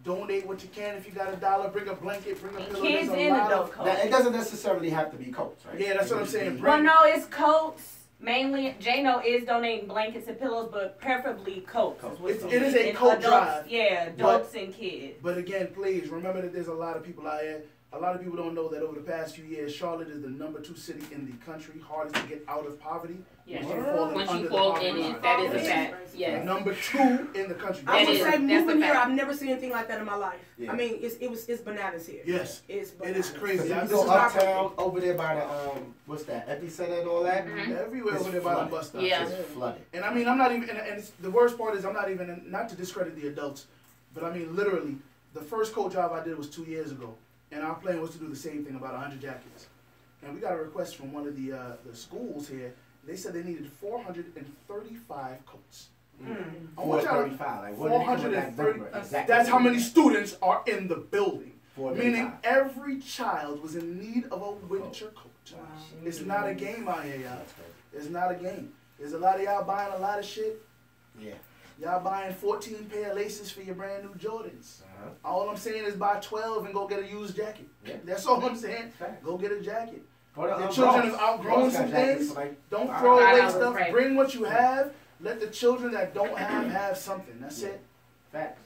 Donate what you can. If you got $1, bring a blanket, bring a pillow. Kids There's a and lot adult of- coats. Now, it doesn't necessarily have to be coats, right? Yeah, that's what I'm saying. Well, no, it's coats. Mainly, J-No is donating blankets and pillows, but preferably coats. It is a coat drive. Yeah, adults and kids. But again, please remember that there's a lot of people out here. A lot of people don't know that over the past few years, Charlotte is the #2 city in the country, hardest to get out of poverty. Yes. Once Once you fall in it, that is a fact. Yes. #2 in the country. I would say that's moving a here, fact. I've never seen anything like that in my life. Yeah. I mean, it's bananas here. Yes, It's it bananas. is crazy. You This go is not uptown over there by the what's that, Epicenter and all that? everywhere It's over there by the flooded. bus stop. Yeah. It's flooded. And I mean, I'm not even, and it's, the worst part is I'm not even, not to discredit the adults, but I mean, literally, the first coat drive I did was 2 years ago. And our plan was to do the same thing, about 100 jackets. And we got a request from one of the schools here. They said they needed 435 coats. I want y'all to- 435. Like, what are they doing with that 430. number? Exactly. That's how many students are in the building. 435. Meaning every child was in need of a winter coat. It's not a game out here, y'all. It's not a game. There's a lot of y'all buying a lot of shit. Yeah. Y'all buying 14 pair of laces for your brand new Jordans. Uh-huh. All I'm saying is buy 12 and go get a used jacket. Yeah. That's all I'm saying. Facts. Go get a jacket. Well, Your children have outgrown Ross got some jackets things. for like Don't $5. throw away $5, stuff. right. Bring what you have. Let the children that don't have something. That's it. Facts.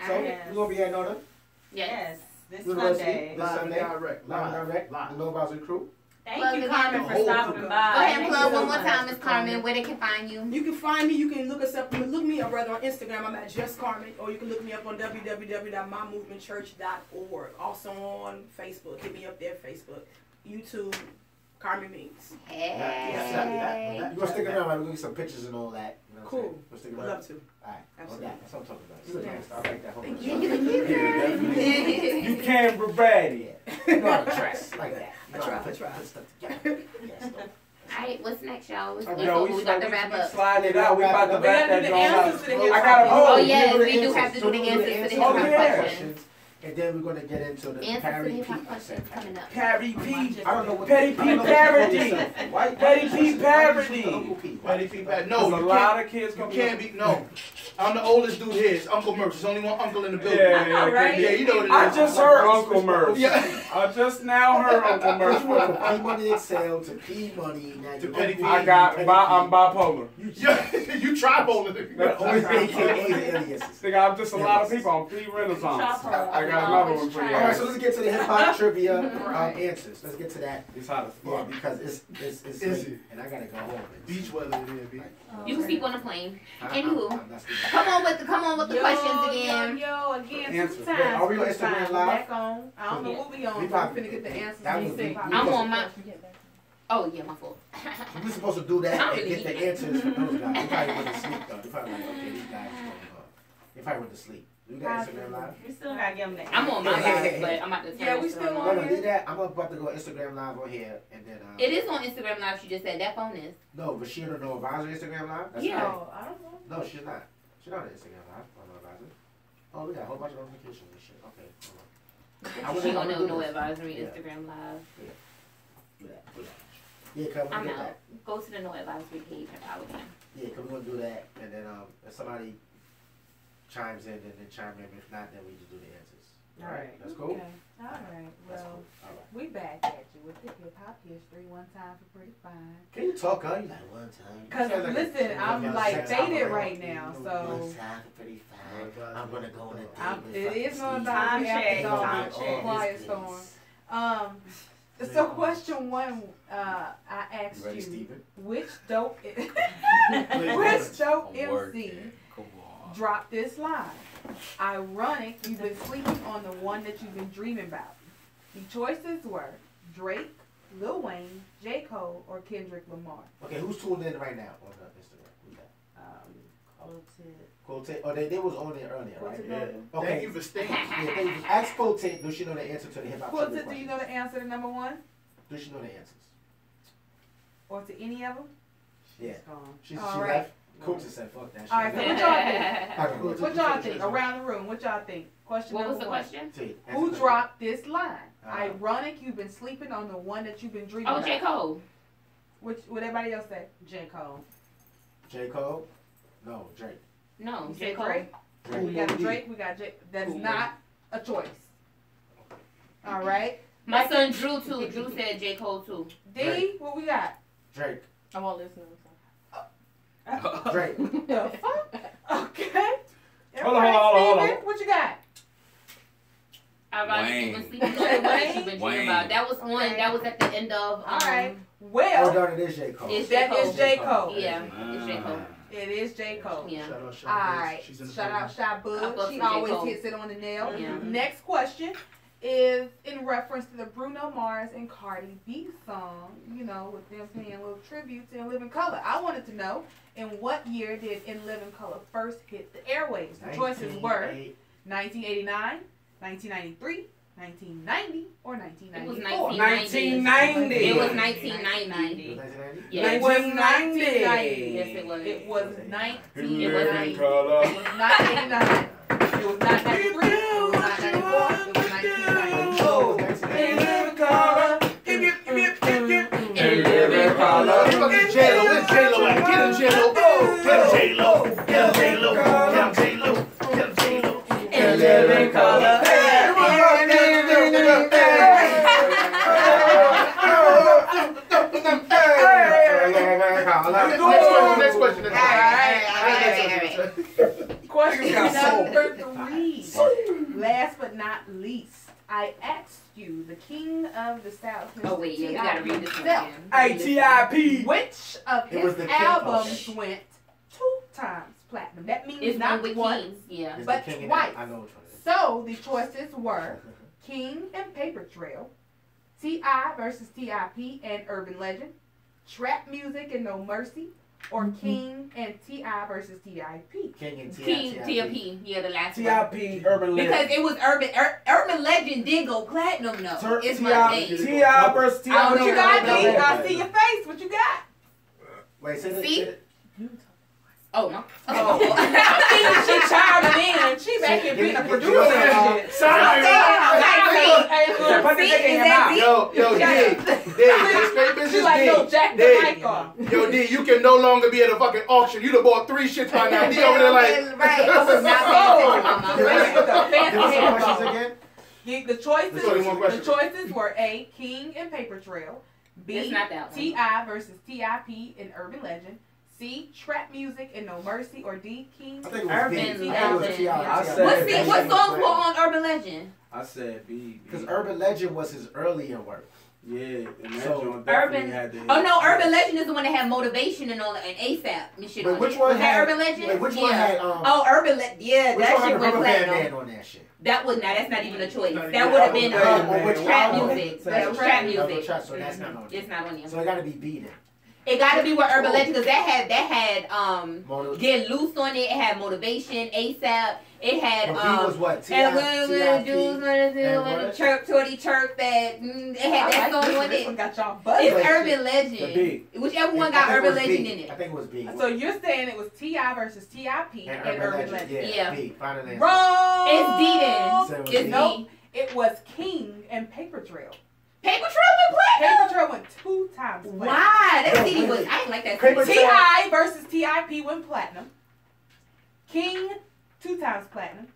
So, we're going to be at Nona. Yes. This University. Sunday. This Live and Sunday. direct. Live and direct. Live. The No Bowser crew. Thank you, Carmen, for Plug stopping again. by. Go ahead and Thank plug you one so more much. time, Miss Carmen, where they can find you. You can find me. You can look us up. Look me up rather on Instagram. I'm at Just Carmen, or you can look me up on www.mymovementchurch.org. Also on Facebook. Hit me up there. Facebook, YouTube, Carmen Means. Hey. You're going to stick around, right? We're going to get some pictures and all that. You know what I'm Cool. saying? We'll stick Would around. love to. All right. Absolutely. That's what I'm talking about. Good nice. I like that. Thank Yeah, you look cute, girl. You can't Brady. You know how to dress like that. You know I how to try. put stuff together. Yes, though. All right, what's next, y'all? What's Oh, next? No, We got to wrap up. slide it out. We about to We gotta wrap do that the joint answers up. to the I got Oh, we yes, do the we do answers. have to do the we'll answers to the answers hip-hop Oh, yeah. questions. And then we're going to get into the Answers to the parody hip-hop P. questions coming up. Patty P. I don't know what Petty P I don't know what you parody. call yourself. Why- Petty P why parody. you Uncle P? Petty feedback. There's No, a you lot can't. of kids You coming can't up. be. No. I'm the oldest dude here. It's Uncle Murph. There's only one uncle in the building. Yeah, right? Yeah, you know what it is. I just heard Uncle Murph. Yeah. I just now heard Uncle First Murph. you went from P Money Excel to P Money. Now To you Petty P. I'm bipolar. You tripolar. But always AKA aliases. Nigga, I'm just a lot of people on P Renaissance. I got another one for you. All right, so let's get to the hip hop trivia answers. Let's get to that. It's hot as Yeah, fuck. because it's Is late, it? and I gotta go home. Beach weather it is, B. You can speak on the plane. Anywho, I'm not speaking. come on with the questions again. Yo, again, Answer. two Wait, times. are we on first Instagram time. Live? Back on. I don't know what we on. We I'm probably- finna get the answers. that in was sync. we- I'm on my. Oh yeah, my fault. We're supposed to do that I'm and really get the eating. answers from those guys. They probably went to sleep though. They probably like, okay, these guys is gonna go. They probably went to sleep. You got Instagram Live? We still gotta give them the I'm on my live, but I'm about to turn Yeah, we this still on. No, no, leave that. I'm about to go Instagram Live on here, and then It is on Instagram Live. She just said that phone is. no, but she don't know Advisor Instagram Live. That's Yeah. right. Oh, I don't know. No, she's not. She's not on Instagram Live on Advisor. Oh, we got a whole bunch of notifications and shit. Okay, hold on. She I'm don't know do no this. advisory Yeah. Instagram Live. Do that. Do that. Yeah, come on, I'm do out. that. Go to the no advisory page and follow them. Yeah, come on, do that, and then if somebody chimes in, then chime in. If not, then we just do the answers. All right, that's cool. Okay. All right. That's Well, cool. All right. we back at you with the hip hop history. One time for Pretty Fine. Can you talk, huh? You like one time? Cause You sound like listen, a- I'm a like sex dated opera. right now, One so time for 35. I'm gonna go on a date with it is fucking on Steve. Time the check, after time dark, check. Quiet Storm. So question one, I asked You ready, you, Steven? which dope, which dope MC dropped this line? Ironic, you've been sleeping on the one that you've been dreaming about. The choices were Drake, Lil Wayne, J. Cole, or Kendrick Lamar? Okay, who's tuned in right now on Instagram? Who's that? Quote. Oh, they was on there earlier, right? Yeah. Okay. Thank you for staying. Yeah, thank you. Ask Quote, does she know the answer to the hip hop? Quote, do you know the answer to number one? Does she know the answers? Or to any of them? Yeah. She All left. right. Coach just said, fuck that shit. All right, so what y'all think? What y'all think? Around the room, what y'all think? Question What number was the one. question? Who dropped this line? Ironic, you've been sleeping on the one that you've been dreaming about. Oh, J. Cole. What everybody else say? J. Cole. J. Cole? No, Drake. No, You J. said Cole. Drake? We got Drake, we got J. That's not a choice. All right. My son Drew too. Drew said J. Cole too. D, what we got? Drake. I won't listen. Drake. The fuck? Okay. Hold on. Steven, what you got? Ironic, you've been sleeping on the one that you've been dreaming about. That was one. That was at the end of. All right. Well, Oh, darn, it is J. Cole. It's that J. Cole. is J. Cole. Yeah, it's J. Cole. It is J. Cole. Yeah. Shout out, All right. She's in the Shout out Shy I Bud. fuck She with J. always Cole. hits it on the nail. Yeah. Next question is in reference to the Bruno Mars and Cardi B song, you know, with them paying little tribute to In Living Color. I wanted to know, in what year did In Living Color first hit the airwaves? The choices were 1989, 1993, 1990, or 1994. 1990. It was 1990. Yeah. It was 1990. Yes, it was. It was 19. It was 90. It was not 89. It was not 93. It was not 94. It was 1990. Oh, In Living Color. In living color. Fucking J-Lo. Where's J-Lo at? Get him, J-Lo. Get him, J-Lo. Get him, J-Lo. Get him, J-Lo. Get him, J-Lo. In Living Color. Next question. Question number 3. Last but not least, I asked you, the king of the South. Oh wait, yeah, you gotta read this one himself, again. ATIP. Which of It was his the king. albums went 2 times platinum? That means It's not one with once, Kings. Yeah. It's but the king twice. I know which one it is. So the choices were King and Paper Trail, T.I. versus T.I.P. and Urban Legend, Trap Music and No Mercy, or King and T.I. versus T.I.P. King and King T.I.P. Yeah, the last one. TIP Urban Legend. Because it was Urban Legend did go platinum though. It's my thing. T.I. versus T.I.P. What you got, no, D? no, I see your face. What you got? Wait, say that. See? say that. Oh no. Oh, I think she chimed in. She back here being a producer and shit. Yo, D. She like, no, jack the mic off. Yo, D, you can no longer be at a fucking auction. You done bought 3 shits by now. D over there like. Right. I was not paying attention, With the mama. fancy Give us some questions headphones. again. The choices were A, King and Paper Trail, B, It's not that one. T.I. versus T.I.P. and Urban Legend, C, Trap Music and No Mercy, or D, King. I think it was Urban B. I think it was Legend. T.I. I said- What songs were on Urban Legend? I said B. Because Urban Legend was his earlier work. Yeah, and that So, joint definitely Urban- had to hit. Oh no, Urban Legend is the one that had Motivation and all that, and ASAP and shit. Wait, on which it. one Was that had- Urban Legend? Wait, which one had, Oh, Urban Legend. Yeah, Which that one shit had went Rubber Band platinum. Man on that shit? That was not. That's not even a choice. Not That even- would have been which trap album? music. So That was trap music. So that's not on It's there. not on you. So it gotta be B then. It got to be with Urban Legend because that had Mono- Get Loose on it. It had Motivation, ASAP. It had But B was what? and when we do and what? chirp torty chirp that it had that song on This one it. got y'all buzzed. It's Wait, Urban The Legend. B. Whichever one I got think it Urban was Legend B. in it. I think it was B. So you're saying it was T.I. versus T.I.P. and Urban Legend. Yeah. B. Final answer. Wrong. It's D then. So it was It's B. Nope. It was King and Paper Trail. Paper Trail went platinum. Paper Trail went 2 times platinum. Why? That No, CD was. really. I didn't like that Paper CD. Trail- T.I. versus T.I.P. went platinum. King 2 times platinum.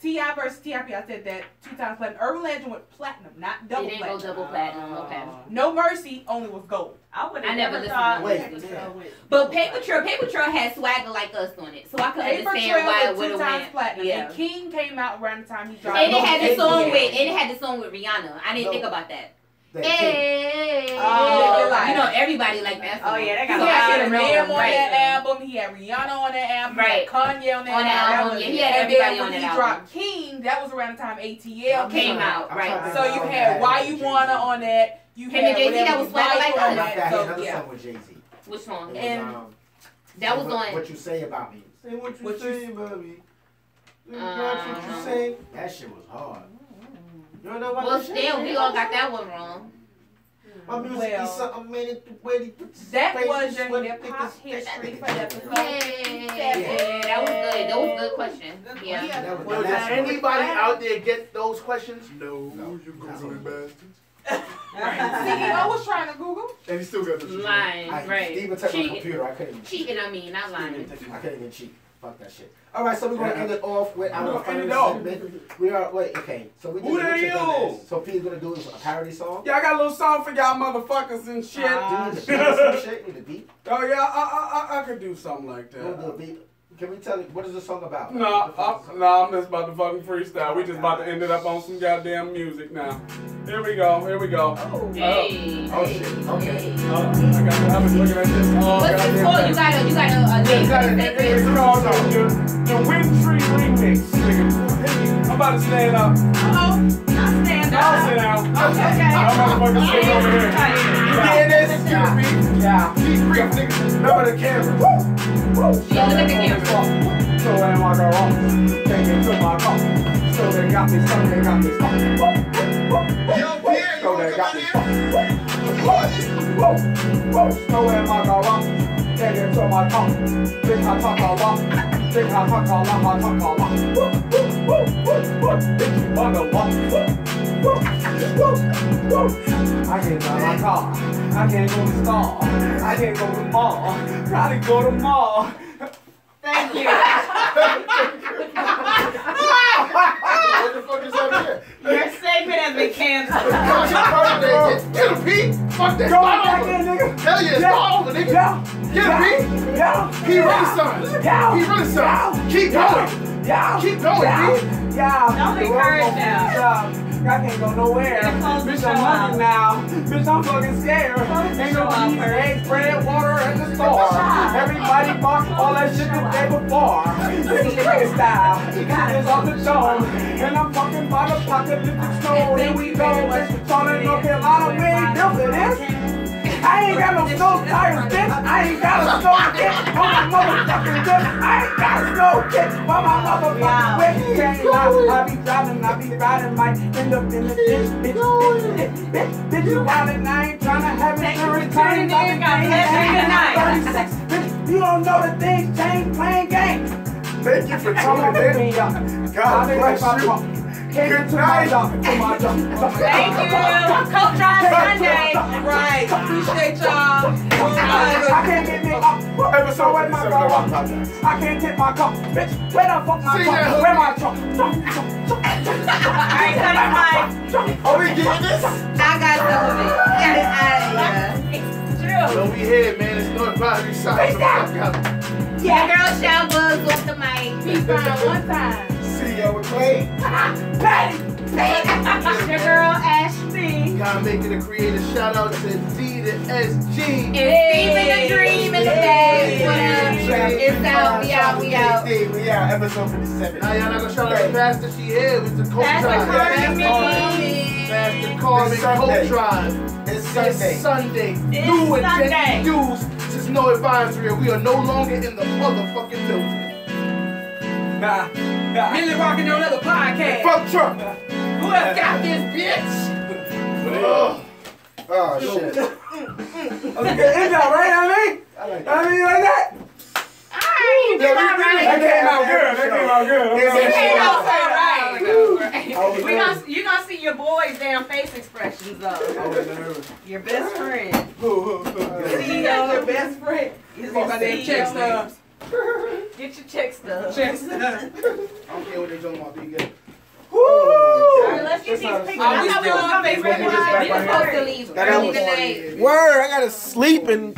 T.I. versus T.I.P. I said that 2 times platinum. Urban Legend went platinum, not It double didn't go platinum. double platinum. Okay. No Mercy only was gold. I never listened to Wait, it. yeah. But Paper Trail had Swagger Like Us on it, so I could Paper understand Trail why it went would 2 have times went. platinum. Yeah. And King came out around the time he dropped. And it had the song Yeah. with Rihanna. I didn't think about that. Hey. You know everybody like that song. Oh yeah, they got He had Eminem on that album. He had Rihanna on that album. Right. Kanye on that album. Yeah, he had everybody on that album. He dropped King. That was around the time ATL came out. Right. So you had Why You Wanna on that. You Him and Jay-Z that was Swagger Like I Us. had another song with Jay-Z. Which song? And that was on. What You Say About Me. Say what you say about me. What you say? That shit was hard. You don't know about well, that shit? still, we all got that one wrong. My music is something made that was your hip-hop history for episode. Yeah, that was good. That was a good question. Yeah. Well, does anybody out there get those questions? No. You Googling bastards. CEO was trying to Google. And he still got the shit. Lying, right. Even touched my computer. I couldn't even cheating. Not lying. I couldn't even cheat. Fuck that shit. All right, so we're gonna end it off with our final segment. We are okay. So we did So P's gonna do a parody song. Yeah, I got a little song for y'all motherfuckers and shit. Do you need some shit? Need a beat? Oh yeah, I could do something like that. We'll do a beat. Can we tell you what is the song about? No, I'm just about to fucking freestyle. We just about to end it up on some goddamn music now. Here we go. Oh, hey. Oh shit. Okay. I was looking at this. What's this for? You got It's called the Wind Tree Remix. I'm about to stand up. I'll stand up. I'll sit down. Okay. I'm motherfucking sitting over here. You hear this? Yeah. Keep freak, nigga. Remember the camera. Yeah, look at the camera. So am I go off. Take it to my car. So they got me stuck. So they got me stuck. So am I go off. Take it to my car. Think I talk a lot. Think I talk a lot. Bitch, you wanna walk. I can't drive my car. I can't go to the store. I can't go to the mall. Gotta go to the mall. Thank you. What the fuck is up here? Your segment has been canceled. Get a beat. Fuck that. Go back in, nigga. Hell yeah, start over, nigga. Get a beat. He Renaissance. He Renaissance. Keep going. Keep going, beat. Don't encourage them. I can't go nowhere. Bitch, I'm hungry now. Bitch, I'm fucking scared. Ain't no cheese, eggs, bread, water at the store. Everybody bought all that shit the day before. This is freestyle. It's on the dome. And I'm fucking by the apocalyptic snow. Here we go. Charlotte, North Carolina, we ain't built for this. I ain't got no snow tires, bitch. I ain't got a snow kit on my motherfucking whip. I ain't got a snow kit on my motherfucking whip. Can't lie, I be driving, I be riding, might end up in the ditch, bitch, you wildin', I ain't tryna have insurance claims. I been paying 36, bitch, you don't know the things change, playing games. Thank you for coming in. God bless you. Good night. Thank you. Coach on Sunday. Right. Appreciate y'all. I can't get me up. Episode Where my car? I can't get my car. Bitch, where the fuck my car? Where my truck? Alright, cut it, Mike. Are we getting this? I got some of it. Get it out of here. So we here, man. It's North Valley Side. Yeah, girl, shout buzz off the mic. Be fine one time. See y'all with Clay. Patty! Your girl, Ashley. Gotta make it a creative shout out to D to SG. And Steven the Dream in the bag. It's out. We out. We out. Episode 57. Now y'all not gonna shout out to Pastor. She here with the Coach Drive. Pastor Carmen Coach Drive. It's Sunday. New Agenda News. This is no advisory. We are no longer in the motherfucking building. Nah. Really rocking on another podcast. Fuck Trump. Who else got this bitch? Oh shit. Okay, it's all right, I mean like that. Alright, you did all right. That came out good. You're gonna see your boys' damn face expressions though. Your best friend. CEO, your best friend. He's got them check stubs. Get your check stubs. Check stubs. I don't care what they talking about, be good. Alright, let's get these pictures. Are we still on Facebook Live? We're supposed to leave early tonight. Word, I gotta sleep and.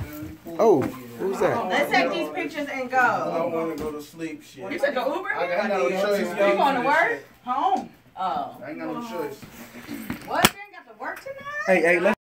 Oh, who's that? Let's take these pictures and I go. don't want to go to sleep, shit. You took an Uber? I got no choice. You going to work? Home. Oh. I ain't got no choice. What? You ain't got to work tonight? Hey, let's